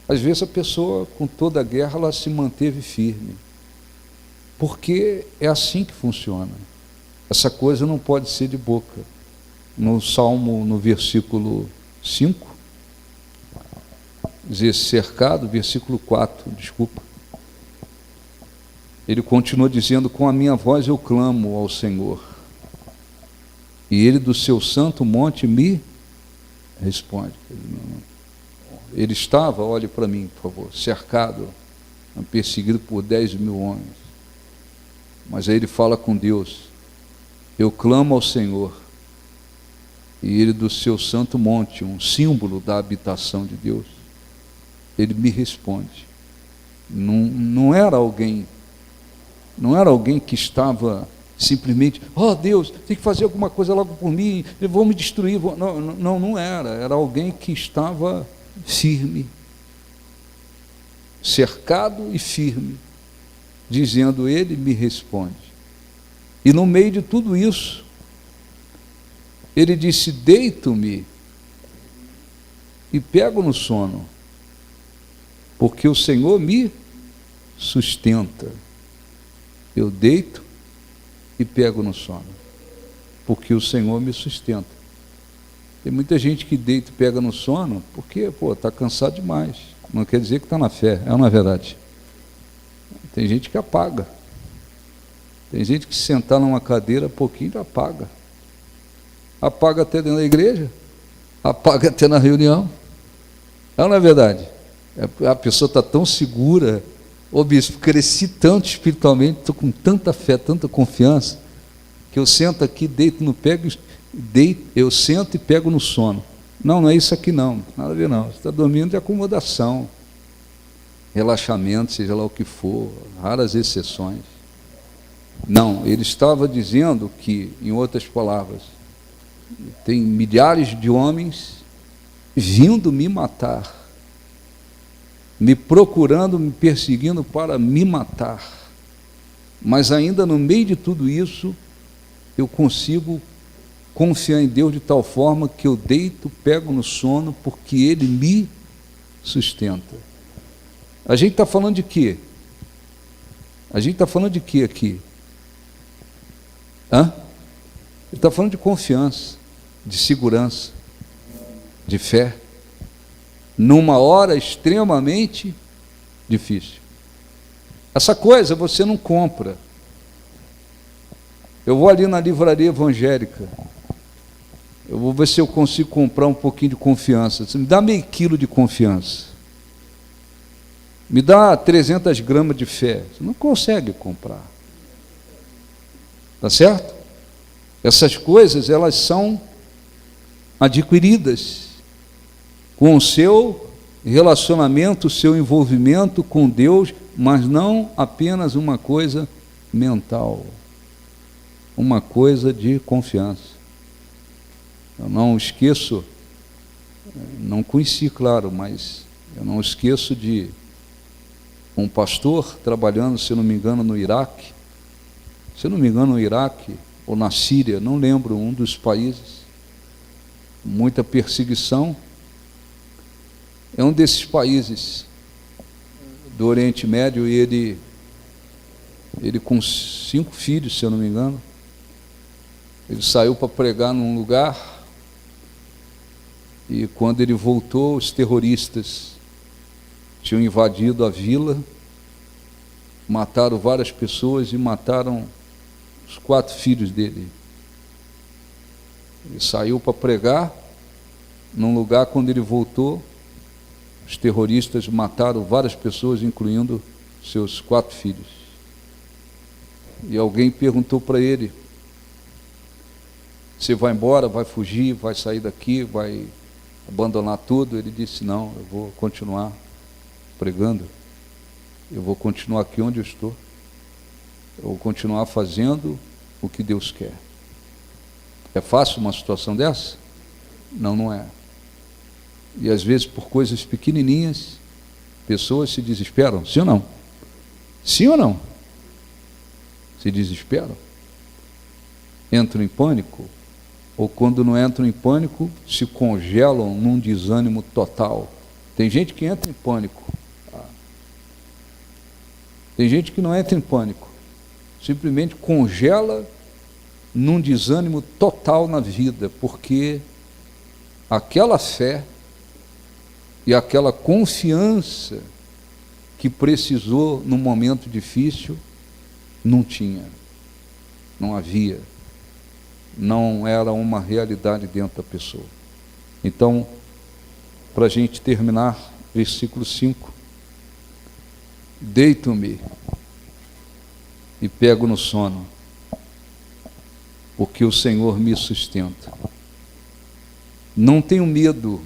às vezes a pessoa, com toda a guerra, ela se manteve firme. Porque é assim que funciona. Essa coisa não pode ser de boca. No Salmo, no versículo 5, dizer cercado, versículo 4, desculpa. Ele continua dizendo: com a minha voz eu clamo ao Senhor, e Ele do seu santo monte me responde. Ele estava, olhe para mim, por favor, cercado, perseguido por 10.000 homens. Mas aí ele fala com Deus: eu clamo ao Senhor, e Ele do seu santo monte, um símbolo da habitação de Deus, Ele me responde. Não era alguém que estava simplesmente, Deus, tem que fazer alguma coisa logo por mim, eu vou me destruir. Não era. Era alguém que estava firme, cercado e firme, dizendo, ele me responde. E no meio de tudo isso, ele disse, deito-me e pego no sono, porque o Senhor me sustenta. Eu deito e pego no sono, porque o Senhor me sustenta. Tem muita gente que deita e pega no sono, porque, está cansado demais. Não quer dizer que está na fé, não é verdade? Tem gente que apaga. Tem gente que se sentar numa cadeira, pouquinho já apaga. Apaga até dentro da igreja, apaga até na reunião. Não é verdade? A pessoa está tão segura. Ô bispo, cresci tanto espiritualmente, estou com tanta fé, tanta confiança, que eu sento aqui, deito no pego, eu sento e pego no sono. Não é isso aqui não, nada a ver não. Você está dormindo de acomodação, relaxamento, seja lá o que for, raras exceções. Não, ele estava dizendo que, em outras palavras, tem milhares de homens vindo me matar, me procurando, me perseguindo para me matar, mas ainda no meio de tudo isso, eu consigo confiar em Deus de tal forma que eu deito, pego no sono, porque Ele me sustenta. A gente está falando de quê? A gente está falando de quê aqui? Ele está falando de confiança, de segurança, de fé, numa hora extremamente difícil. Essa coisa você não compra. Eu vou ali na livraria evangélica, eu vou ver se eu consigo comprar um pouquinho de confiança. Você me dá meio quilo de confiança, me dá 300 gramas de fé. Você não consegue comprar. Tá certo? Essas coisas, elas são adquiridas com o seu relacionamento, o seu envolvimento com Deus, mas não apenas uma coisa mental, uma coisa de confiança. Eu não esqueço, não conheci, claro, mas eu não esqueço de um pastor trabalhando, se não me engano, no Iraque, ou na Síria, não lembro, um dos países, muita perseguição. É um desses países do Oriente Médio, e ele com 5 filhos, se eu não me engano, ele saiu para pregar num lugar, e quando ele voltou, os terroristas tinham invadido a vila, mataram várias pessoas e mataram os 4 filhos dele. Ele saiu para pregar num lugar, quando ele voltou, os terroristas mataram várias pessoas, incluindo seus 4 filhos. E alguém perguntou para ele, você vai embora, vai fugir, vai sair daqui, vai abandonar tudo? Ele disse, não, eu vou continuar pregando, eu vou continuar aqui onde eu estou, eu vou continuar fazendo o que Deus quer. É fácil uma situação dessa? Não, não é. E às vezes, por coisas pequenininhas, pessoas se desesperam, sim ou não? Sim ou não? Se desesperam, entram em pânico, ou quando não entram em pânico, se congelam num desânimo total. Tem gente que entra em pânico, tem gente que não entra em pânico, simplesmente congela num desânimo total na vida, porque aquela fé e aquela confiança que precisou num momento difícil, não tinha, não havia, não era uma realidade dentro da pessoa. Então, para a gente terminar, versículo 5, deito-me e pego no sono, porque o Senhor me sustenta. Não tenho medo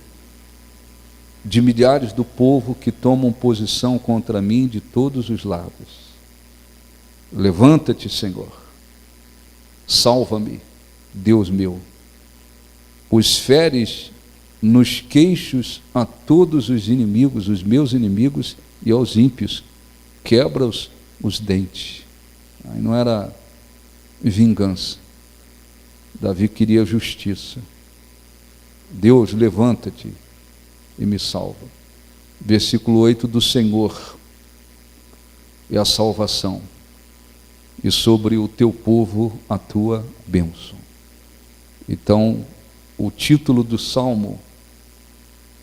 de milhares do povo que tomam posição contra mim de todos os lados. Levanta-te, Senhor, salva-me, Deus meu, pois feres nos queixos a todos os inimigos, os meus inimigos, e aos ímpios, quebra-os os dentes. Aí não era vingança. Davi queria justiça. Deus, levanta-te e me salva. Versículo 8, do Senhor é a salvação, e sobre o teu povo a tua bênção. Então, o título do Salmo: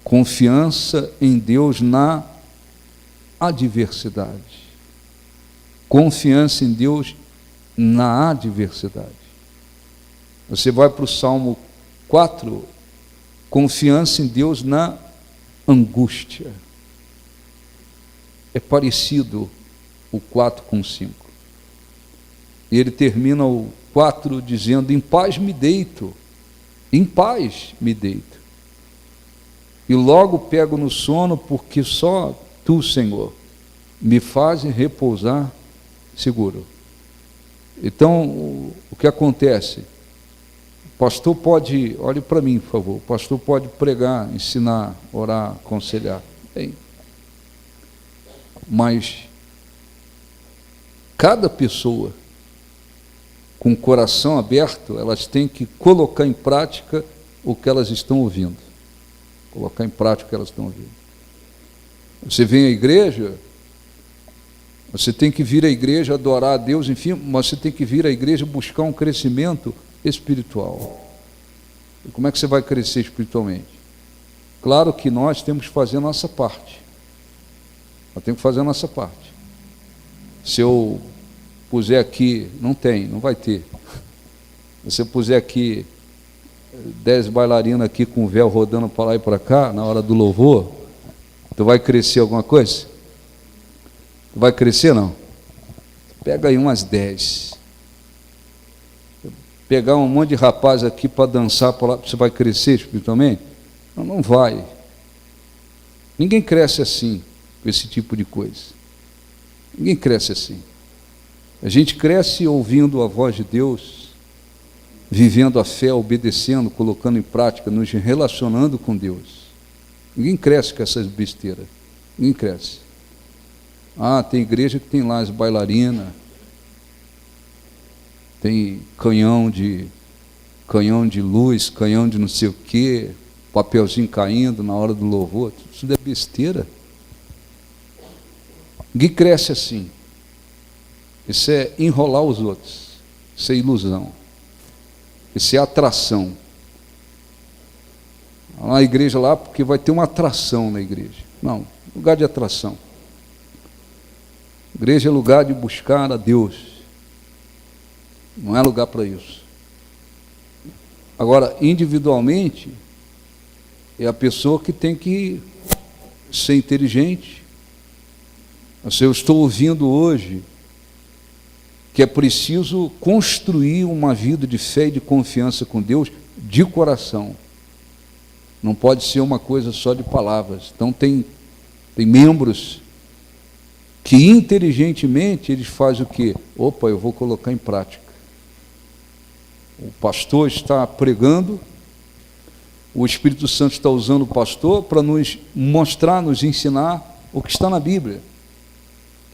confiança em Deus na adversidade. Confiança em Deus na adversidade. Você vai para o Salmo 4, confiança em Deus na angústia. É parecido o 4 com o 5. E ele termina o 4 dizendo: em paz me deito, em paz me deito, e logo pego no sono, porque só tu, Senhor, me fazes repousar seguro. Então, o que acontece? O pastor pode, olhe para mim, por favor, o pastor pode pregar, ensinar, orar, aconselhar, bem, mas cada pessoa com o coração aberto, elas têm que colocar em prática o que elas estão ouvindo. Colocar em prática o que elas estão ouvindo. Você vem à igreja, você tem que vir à igreja adorar a Deus, enfim, mas você tem que vir à igreja buscar um crescimento espiritual. E como é que você vai crescer espiritualmente? Claro que nós temos que fazer a nossa parte. Nós temos que fazer a nossa parte. Se eu puser aqui, não vai ter. Se você puser aqui 10 bailarinas aqui com o véu rodando para lá e para cá, na hora do louvor, tu vai crescer alguma coisa? Tu vai crescer, não? Pega aí umas 10. Pegar um monte de rapaz aqui para dançar para lá, você vai crescer espiritualmente? Não vai. Ninguém cresce assim, com esse tipo de coisa. Ninguém cresce assim. A gente cresce ouvindo a voz de Deus, vivendo a fé, obedecendo, colocando em prática, nos relacionando com Deus. Ninguém cresce com essas besteiras. Ninguém cresce. Tem igreja que tem lá as bailarinas, tem canhão de luz, canhão de não sei o quê, papelzinho caindo na hora do louvor. Isso é besteira. Ninguém cresce assim. Isso é enrolar os outros. Isso é ilusão. Isso é atração. Na igreja lá, porque vai ter uma atração na igreja. Não, lugar de atração. Igreja é lugar de buscar a Deus. Não é lugar para isso. Agora, individualmente, é a pessoa que tem que ser inteligente. Eu estou ouvindo hoje que é preciso construir uma vida de fé e de confiança com Deus de coração. Não pode ser uma coisa só de palavras. Então tem membros que inteligentemente eles fazem o quê? Opa, eu vou colocar em prática. O pastor está pregando, o Espírito Santo está usando o pastor para nos mostrar, nos ensinar o que está na Bíblia.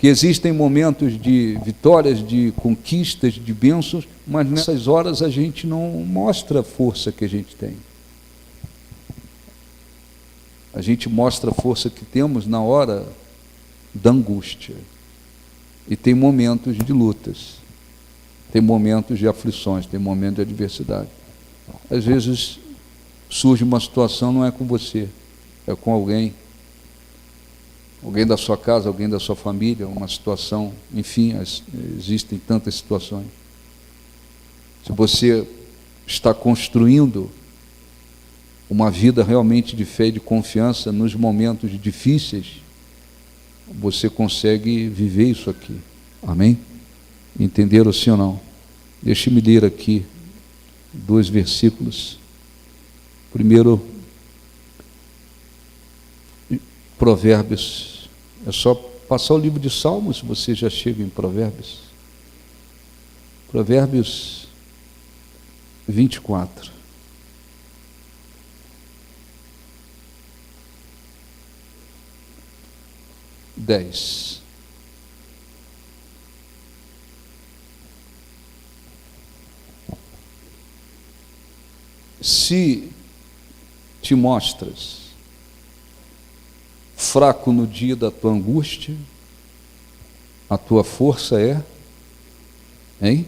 Que existem momentos de vitórias, de conquistas, de bênçãos, mas nessas horas a gente não mostra a força que a gente tem. A gente mostra a força que temos na hora da angústia. E tem momentos de lutas, tem momentos de aflições, tem momentos de adversidade. Às vezes surge uma situação, não é com você, é com alguém da sua casa, alguém da sua família, uma situação, enfim, existem tantas situações. Se você está construindo uma vida realmente de fé e de confiança nos momentos difíceis, você consegue viver isso aqui. Amém? Entenderam sim ou não? Deixe-me ler aqui 2 versículos. Primeiro, Provérbios. É só passar o livro de Salmos, você já chega em Provérbios. Provérbios 24. Se te mostras fraco no dia da tua angústia, a tua força é, hein?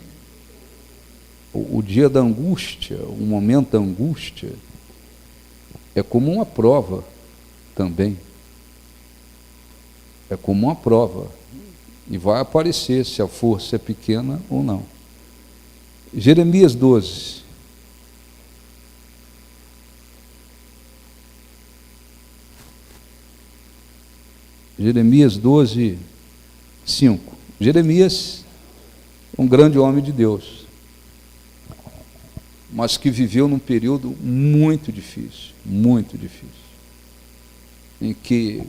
O dia da angústia, o momento da angústia, é como uma prova também. É como uma prova. E vai aparecer se a força é pequena ou não. Jeremias 12. Jeremias 12, 5. Jeremias, um grande homem de Deus, mas que viveu num período muito difícil, em que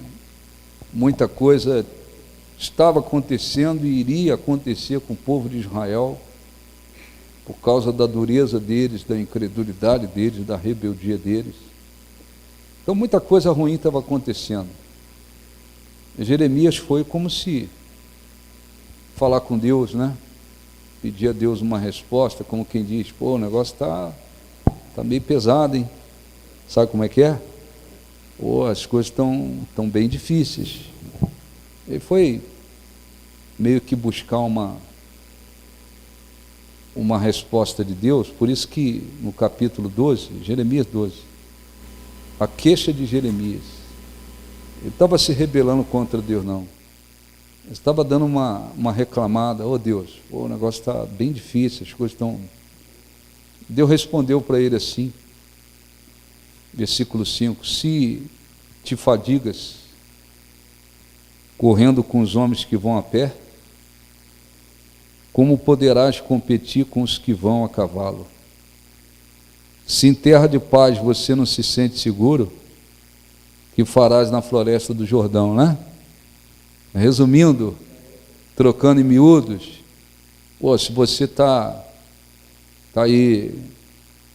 muita coisa estava acontecendo e iria acontecer com o povo de Israel, por causa da dureza deles, da incredulidade deles, da rebeldia deles. Então muita coisa ruim estava acontecendo. Jeremias foi como se falar com Deus, né? Pedir a Deus uma resposta, como quem diz, pô, o negócio está meio pesado, hein? Sabe como é que é? Pô, as coisas estão bem difíceis. Ele foi meio que buscar uma resposta de Deus, por isso que no capítulo 12, Jeremias 12, a queixa de Jeremias, ele estava se rebelando contra Deus, não. Ele estava dando uma reclamada, oh Deus, o negócio está bem difícil, as coisas estão... Deus respondeu para ele assim, versículo 5, se te fadigas correndo com os homens que vão a pé, como poderás competir com os que vão a cavalo? Se em terra de paz você não se sente seguro, que farás na floresta do Jordão, né? Resumindo, trocando em miúdos, pô, se você está aí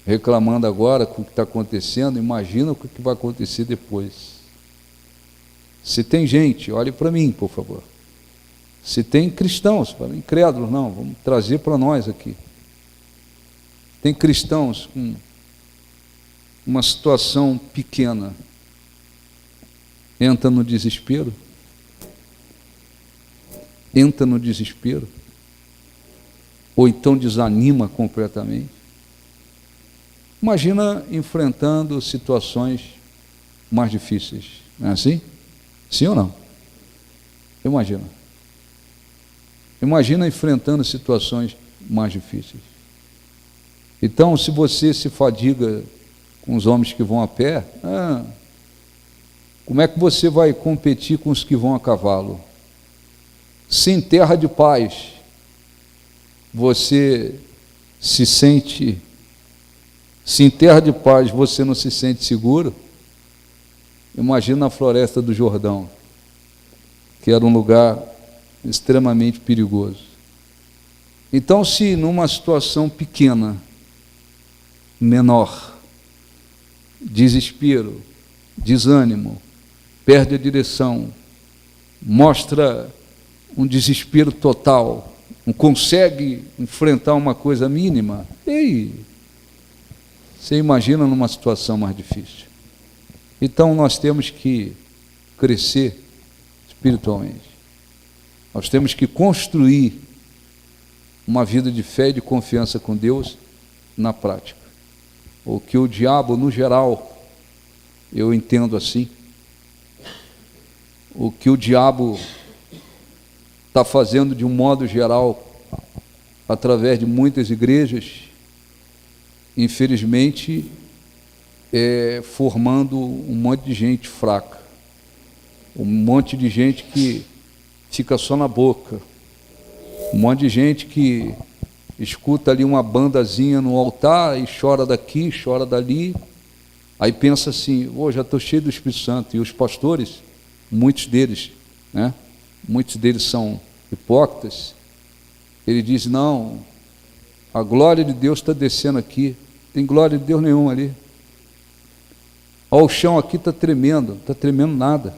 reclamando agora com o que está acontecendo, imagina o que vai acontecer depois. Se tem gente, olhe para mim, por favor. Se tem cristãos, incrédulos não, vamos trazer para nós aqui. Tem cristãos com uma situação pequena, entra no desespero, ou então desanima completamente. Imagina enfrentando situações mais difíceis, não é assim? Sim ou não? Imagina enfrentando situações mais difíceis. Então, se você se fadiga com os homens que vão a pé, como é que você vai competir com os que vão a cavalo? Se em terra de paz você se sente, se em terra de paz você não se sente seguro, imagina a floresta do Jordão, que era um lugar extremamente perigoso. Então, se numa situação pequena, menor, desespero, desânimo, perde a direção, mostra um desespero total, não consegue enfrentar uma coisa mínima, ei, você imagina numa situação mais difícil. Então nós temos que crescer espiritualmente, nós temos que construir uma vida de fé e de confiança com Deus na prática. O que o diabo, no geral, eu entendo assim, o que o diabo está fazendo de um modo geral, através de muitas igrejas, infelizmente, formando um monte de gente fraca, um monte de gente que fica só na boca, um monte de gente que escuta ali uma bandazinha no altar e chora daqui, chora dali, aí pensa assim, já estou cheio do Espírito Santo, e os pastores muitos deles, né? Muitos deles são hipócritas. Ele diz: não, a glória de Deus está descendo aqui. Tem glória de Deus nenhuma ali. Ó, o chão aqui está tremendo nada.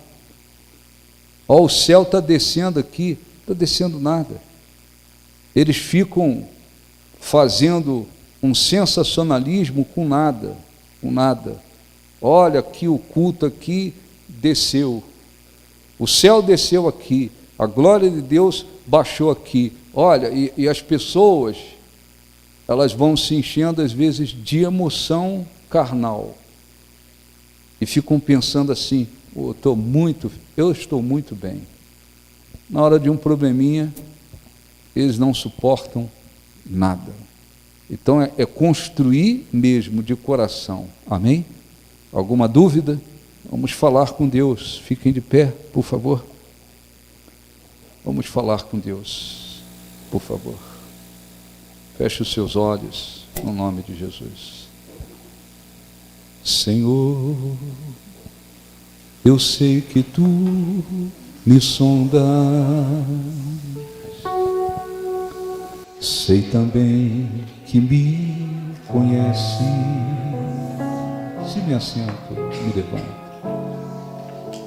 Ó, o céu está descendo aqui, está descendo nada. Eles ficam fazendo um sensacionalismo com nada. Olha aqui, o culto aqui desceu. O céu desceu aqui. A glória de Deus baixou aqui. Olha, e as pessoas, elas vão se enchendo às vezes de emoção carnal. E ficam pensando assim: eu estou muito bem. Na hora de um probleminha, eles não suportam nada. Então é construir mesmo de coração. Amém? Alguma dúvida? Vamos falar com Deus. Fiquem de pé, por favor. Vamos falar com Deus, por favor. Feche os seus olhos, no nome de Jesus. Senhor, eu sei que Tu me sondas, sei também que me conhece. Se me assento, me levanto.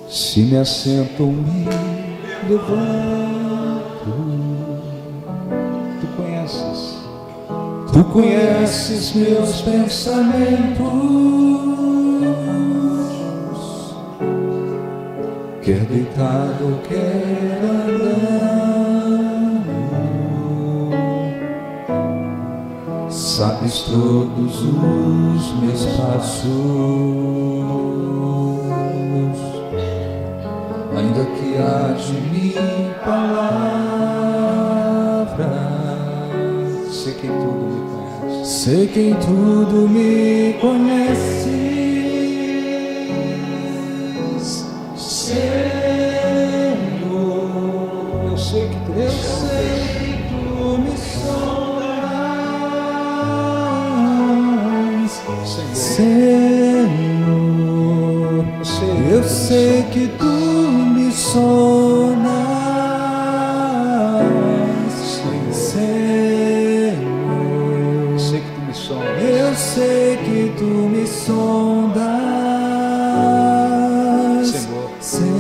Se me assento, me levanto. Tu conheces meus pensamentos, quer deitado ou quer andando, sabes todos os meus passos, ainda que haja em mim palavras, sei que tudo me conhece. Sei que em tudo me conheces, Senhor. Eu sei que tu me sondas, Senhor. Eu sei que tu me sondas, eu sei que tu me sondas, Senhor.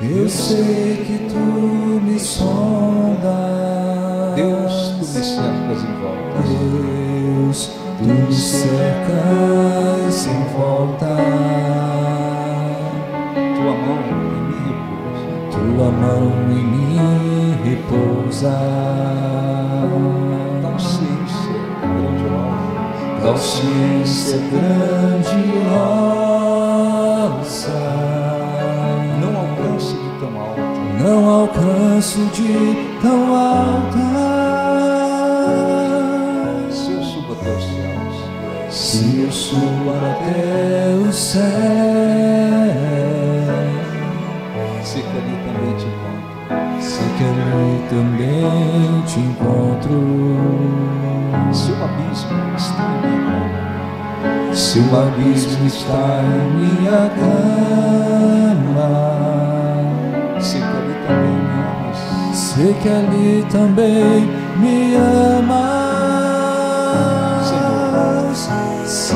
Eu sei que tu me sondas. Deus, tu me cercas em volta. Deus, tu me cercas em volta. Tua mão em mim repousa. Tua mão em mim repousa. Consciência grandiosa, não alcanço de tão alta, não alcanço de tão alta. Se eu subo até os céus, se eu subo até o céu, sei que ali também te encontro, sei que ali também te encontro. Se o abismo está em minha cama, se o abismo está em minha cama, sei que ali também me amas, sei que ali também me amas, Senhor.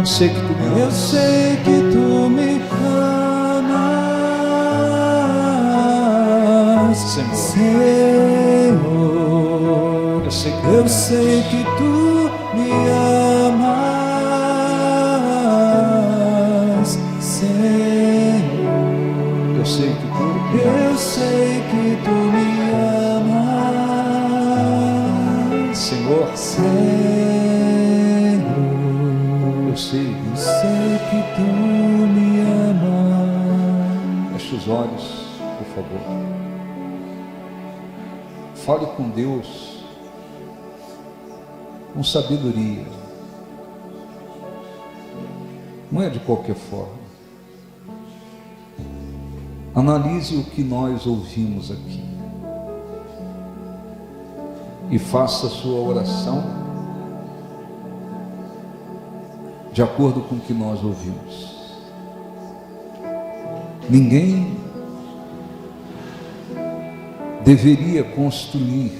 Sei que tu me amas. Eu sei que tu me amas, Senhor. Eu sei que tu me amas, Senhor. Eu sei que tu me amas, Senhor. Eu sei que tu me amas. Feche os olhos, por favor. Fale com Deus com sabedoria. Não é de qualquer forma. Analise o que nós ouvimos aqui e faça a sua oração de acordo com o que nós ouvimos. Ninguém deveria construir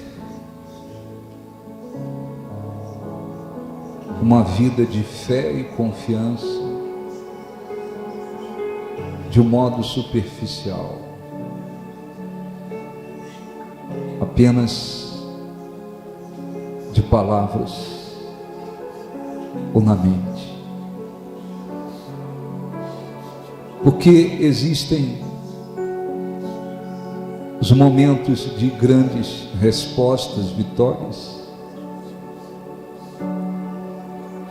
uma vida de fé e confiança de um modo superficial, apenas de palavras ou na mente. Porque existem os momentos de grandes respostas, vitórias,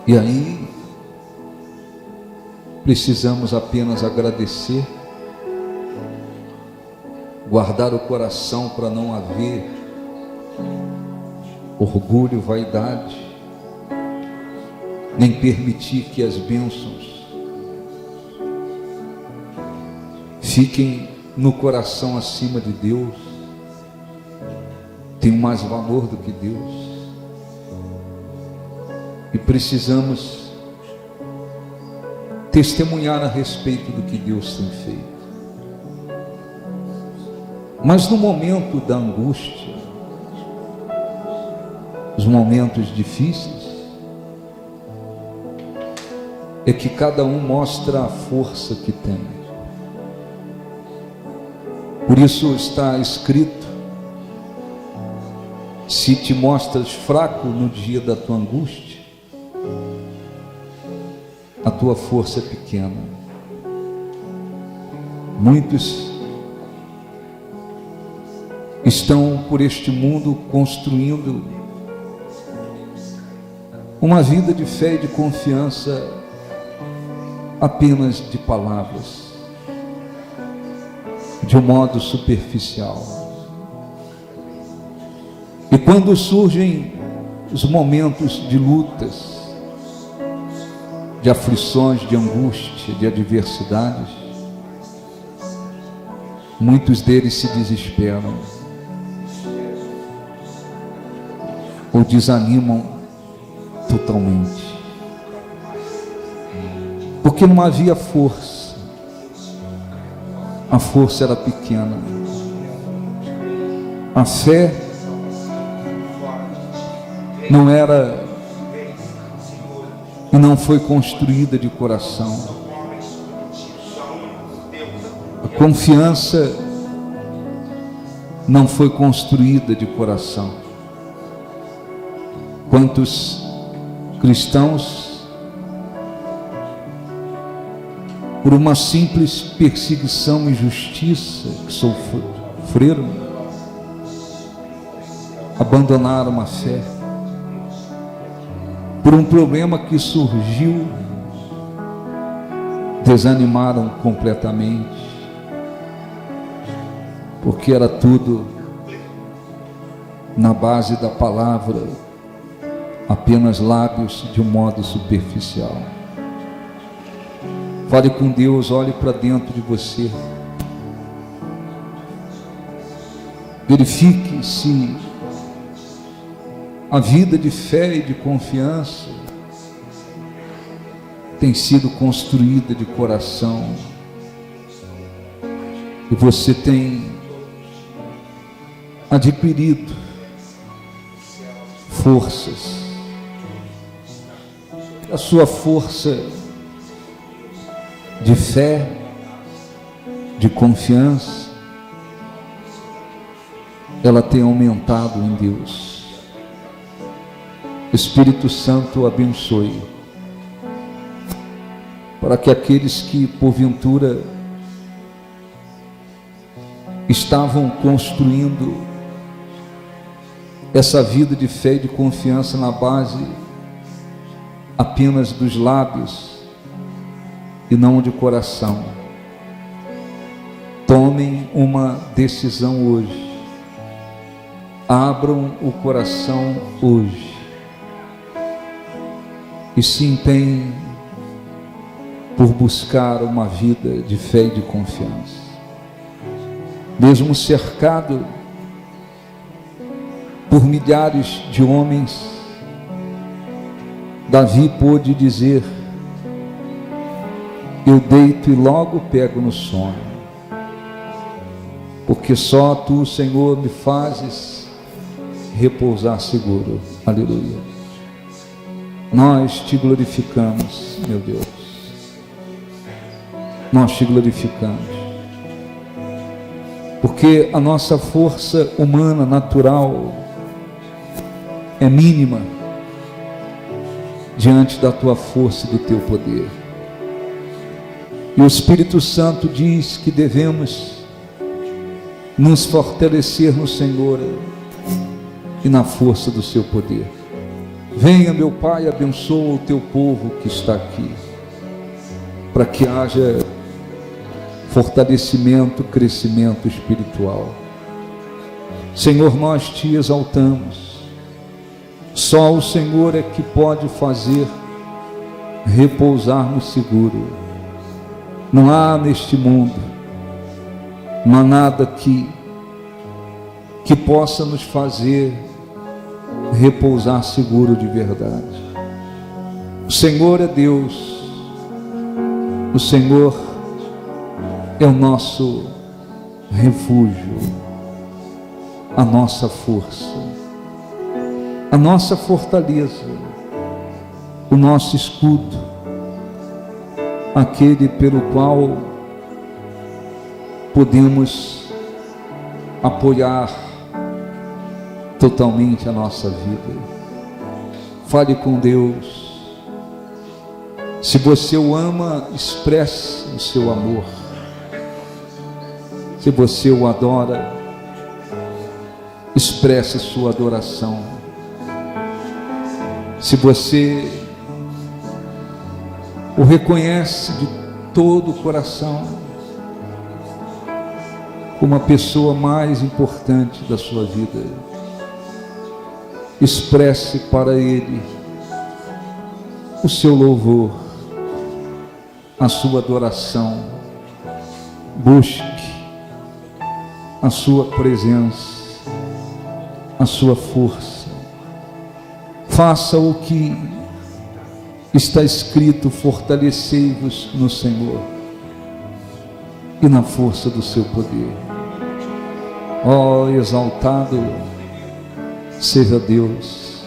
e aí precisamos apenas agradecer, guardar o coração para não haver orgulho, vaidade, nem permitir que as bênçãos fiquem no coração acima de Deus. Tem mais valor do que Deus. E precisamos testemunhar a respeito do que Deus tem feito. Mas no momento da angústia, os momentos difíceis, é que cada um mostra a força que tem. Por isso está escrito: se te mostras fraco no dia da tua angústia, a tua força é pequena. Muitos estão por este mundo construindo uma vida de fé e de confiança apenas de palavras, de um modo superficial. E quando surgem os momentos de lutas, de aflições, de angústia, de adversidades, muitos deles se desesperam ou desanimam totalmente, porque não havia força, a força era pequena, a fé não era e não foi construída de coração, a confiança não foi construída de coração. Quantos cristãos, por uma simples perseguição e injustiça que sofreram, abandonaram a fé. Por um problema que surgiu, desanimaram completamente, porque era tudo na base da palavra, apenas lábios de um modo superficial. Fale com Deus, olhe para dentro de você, verifique se a vida de fé e de confiança tem sido construída de coração, e você tem adquirido forças. A sua força de fé, de confiança, ela tem aumentado em Deus. Espírito Santo abençoe, para que aqueles que porventura estavam construindo essa vida de fé e de confiança na base apenas dos lábios e não de coração, tomem uma decisão hoje, abram o coração hoje e se empenhem por buscar uma vida de fé e de confiança. Mesmo cercado por milhares de homens, Davi pôde dizer: eu deito e logo pego no sono, porque só Tu, Senhor, me fazes repousar seguro. Aleluia. Nós Te glorificamos, meu Deus. Nós Te glorificamos, porque a nossa força humana, natural, é mínima diante da Tua força e do Teu poder. E o Espírito Santo diz que devemos nos fortalecer no Senhor e na força do Seu poder. Venha, meu Pai, abençoa o Teu povo que está aqui, para que haja fortalecimento, crescimento espiritual. Senhor, nós Te exaltamos. Só o Senhor é que pode fazer repousarmos seguro. Não há neste mundo, não há nada que possa nos fazer repousar seguro de verdade. O Senhor é Deus, o Senhor é o nosso refúgio, a nossa força, a nossa fortaleza, o nosso escudo, aquele pelo qual podemos apoiar totalmente a nossa vida. Fale com Deus. Se você o ama, expresse o seu amor. Se você o adora, expresse sua adoração. Se você o reconhece de todo o coração como a pessoa mais importante da sua vida, expresse para Ele o seu louvor, a sua adoração. Busque a sua presença, a sua força. Faça o que está escrito: fortalecei-vos no Senhor e na força do seu poder. Ó, exaltado seja Deus,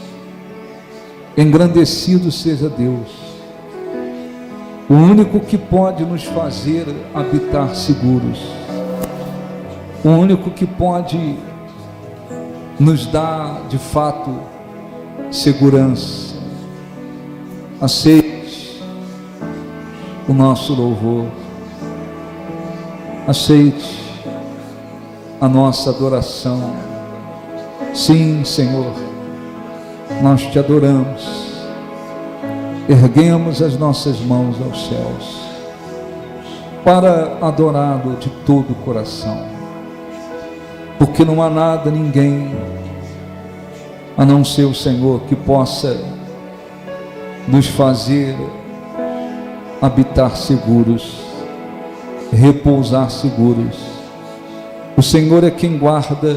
engrandecido seja Deus, o único que pode nos fazer habitar seguros, o único que pode nos dar de fato segurança. Aceite o nosso louvor, aceite a nossa adoração. Sim, Senhor, nós Te adoramos, erguemos as nossas mãos aos céus para adorá-lo de todo o coração, porque não há nada, ninguém, a não ser o Senhor, que possa nos fazer habitar seguros, repousar seguros. O Senhor é quem guarda,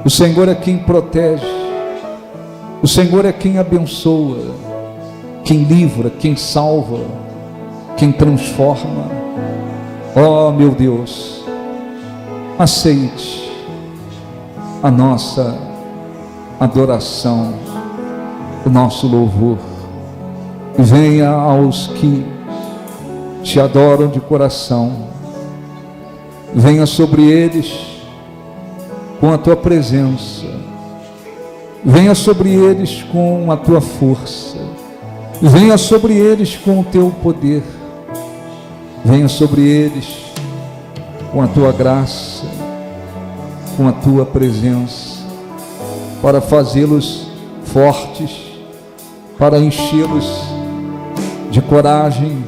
o Senhor é quem protege, o Senhor é quem abençoa, quem livra, quem salva, quem transforma. Oh, meu Deus, aceite a nossa adoração, o nosso louvor. Venha aos que Te adoram de coração, venha sobre eles com a Tua presença, venha sobre eles com a Tua força, venha sobre eles com o Teu poder, venha sobre eles com a Tua graça, com a Tua presença, para fazê-los fortes, para enchê-los de coragem,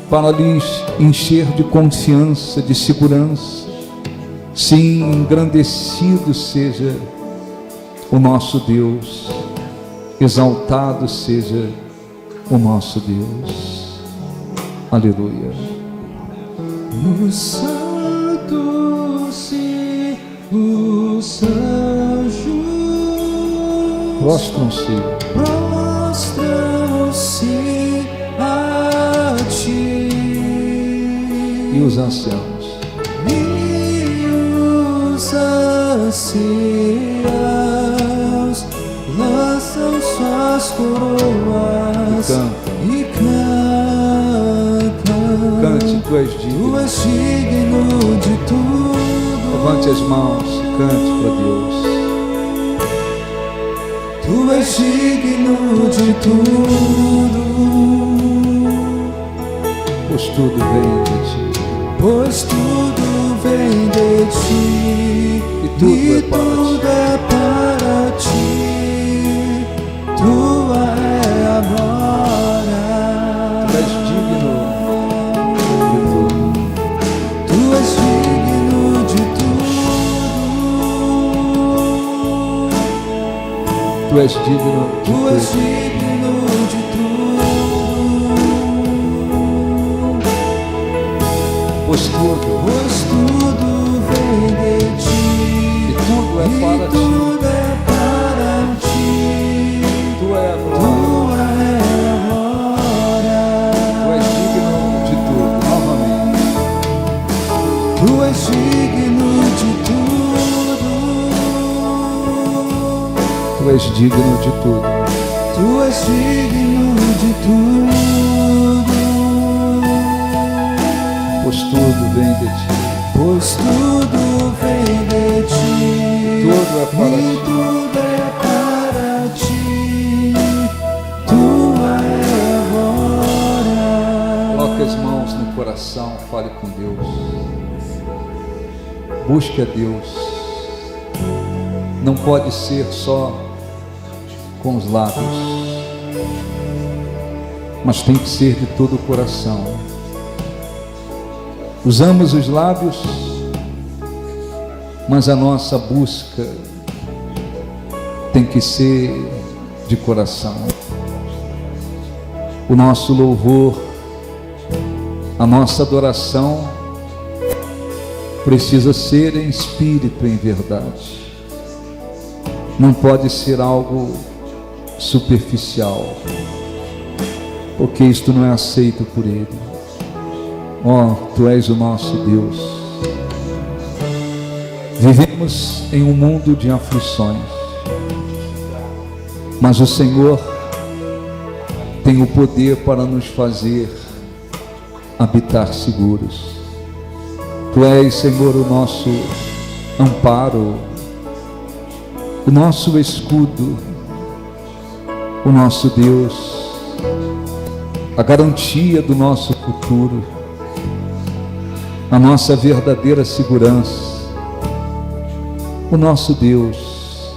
para lhes encher de confiança, de segurança. Sim, engrandecido seja o nosso Deus, exaltado seja o nosso Deus. Aleluia. Os santos e os anjos prostram-se a Ti. E os anciãos. E os anciãos lançam suas coroas e cantam. Cante, tu és digno. Tu és digno de tudo. Levante as mãos, cante para Deus. Tu és digno de tudo. Pois tudo vem de ti. Pois tudo vem de ti. E tudo é para ti. Tua é a glória. Tu és digno de tudo. Tu és digno de tudo. Tu és digno de Tu és tudo. digno de tudo. Pois tudo vem de ti. e tudo é para ti. Tudo é para ti. Tu é a glória. Tua é a glória. Tu és digno de tudo. Novamente. Tu és digno de tudo. Tu és digno de tudo. Tu és digno de tudo. Pois tudo vem de ti. Pois tudo vem de ti. Tudo é para E ti. tudo é para ti. Tua é a glória. Coloque as mãos no coração, fale com Deus. Busque a Deus. Não pode ser só com os lábios, mas tem que ser de todo o coração. Usamos os lábios, mas a nossa busca tem que ser de coração. O nosso louvor, a nossa adoração precisa ser em espírito, em verdade. Não pode ser algo superficial, porque isto não é aceito por Ele. Ó, Tu és o nosso Deus. Vivemos em um mundo de aflições, mas o Senhor tem o poder para nos fazer habitar seguros. Tu és, Senhor, o nosso amparo, o nosso escudo, o nosso Deus, a garantia do nosso futuro, a nossa verdadeira segurança, o nosso Deus,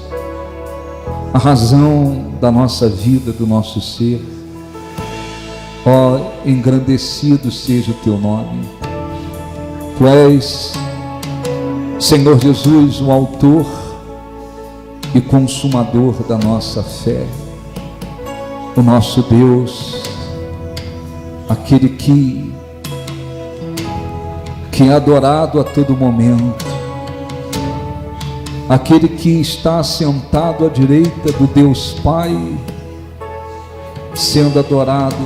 a razão da nossa vida, do nosso ser. Ó, engrandecido seja o Teu nome. Tu és, Senhor Jesus, o autor e consumador da nossa fé, o nosso Deus, aquele que é adorado a todo momento, aquele que está sentado à direita do Deus Pai, sendo adorado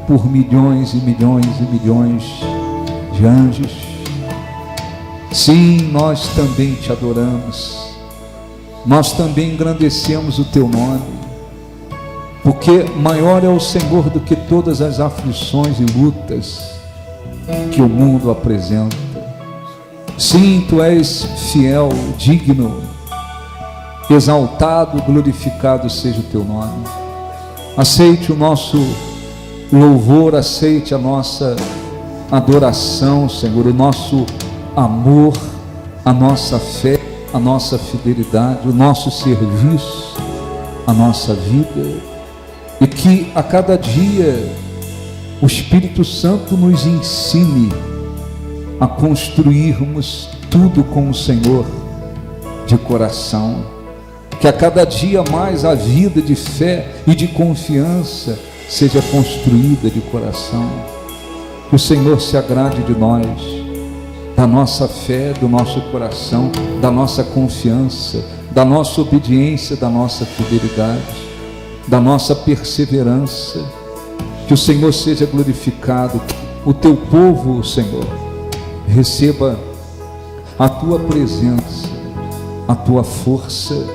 por milhões e milhões e milhões de anjos. Sim, nós também Te adoramos, nós também engrandecemos o Teu nome, porque maior é o Senhor do que todas as aflições e lutas que o mundo apresenta. Sim, Tu és fiel, digno, exaltado, glorificado seja o Teu nome. Aceite o nosso louvor, aceite a nossa adoração, Senhor, o nosso amor, a nossa fé, a nossa fidelidade, o nosso serviço, a nossa vida, e que a cada dia o Espírito Santo nos ensine a construirmos tudo com o Senhor de coração, que a cada dia mais a vida de fé e de confiança seja construída de coração, que o Senhor se agrade de nós, da nossa fé, do nosso coração, da nossa confiança, da nossa obediência, da nossa fidelidade, da nossa perseverança. Que o Senhor seja glorificado, o teu povo, Senhor, receba a tua presença, a tua força,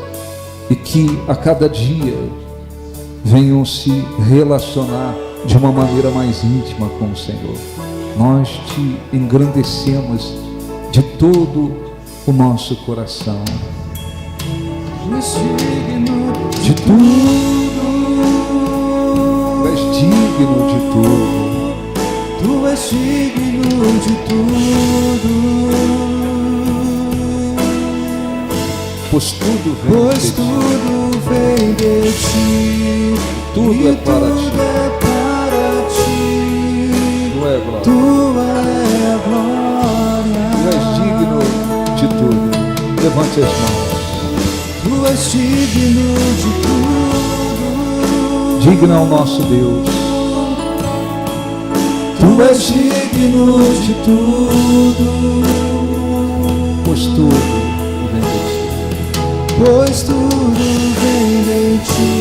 e que a cada dia venham se relacionar de uma maneira mais íntima com o Senhor. Nós te engrandecemos de todo o nosso coração. Tu és digno De tudo, tu és digno de tudo. Tu és digno de tudo. Pois tudo vem Pois de ti. tudo vem de ti. Tudo E é para ti. tudo é para ti. Tu é glória. Tua é a glória. Tu és digno de tudo. Levante as mãos. Tu és digno de tudo. Digno é o nosso Deus. Tu és digno de tudo. Pois tudo vem de ti. Pois tudo vem de ti.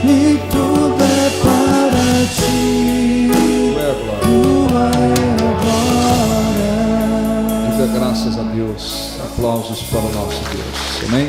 E tudo é para ti. Tu é glória. Tua é a glória. Diga graças a Deus. Aplausos para o nosso Deus. Amém?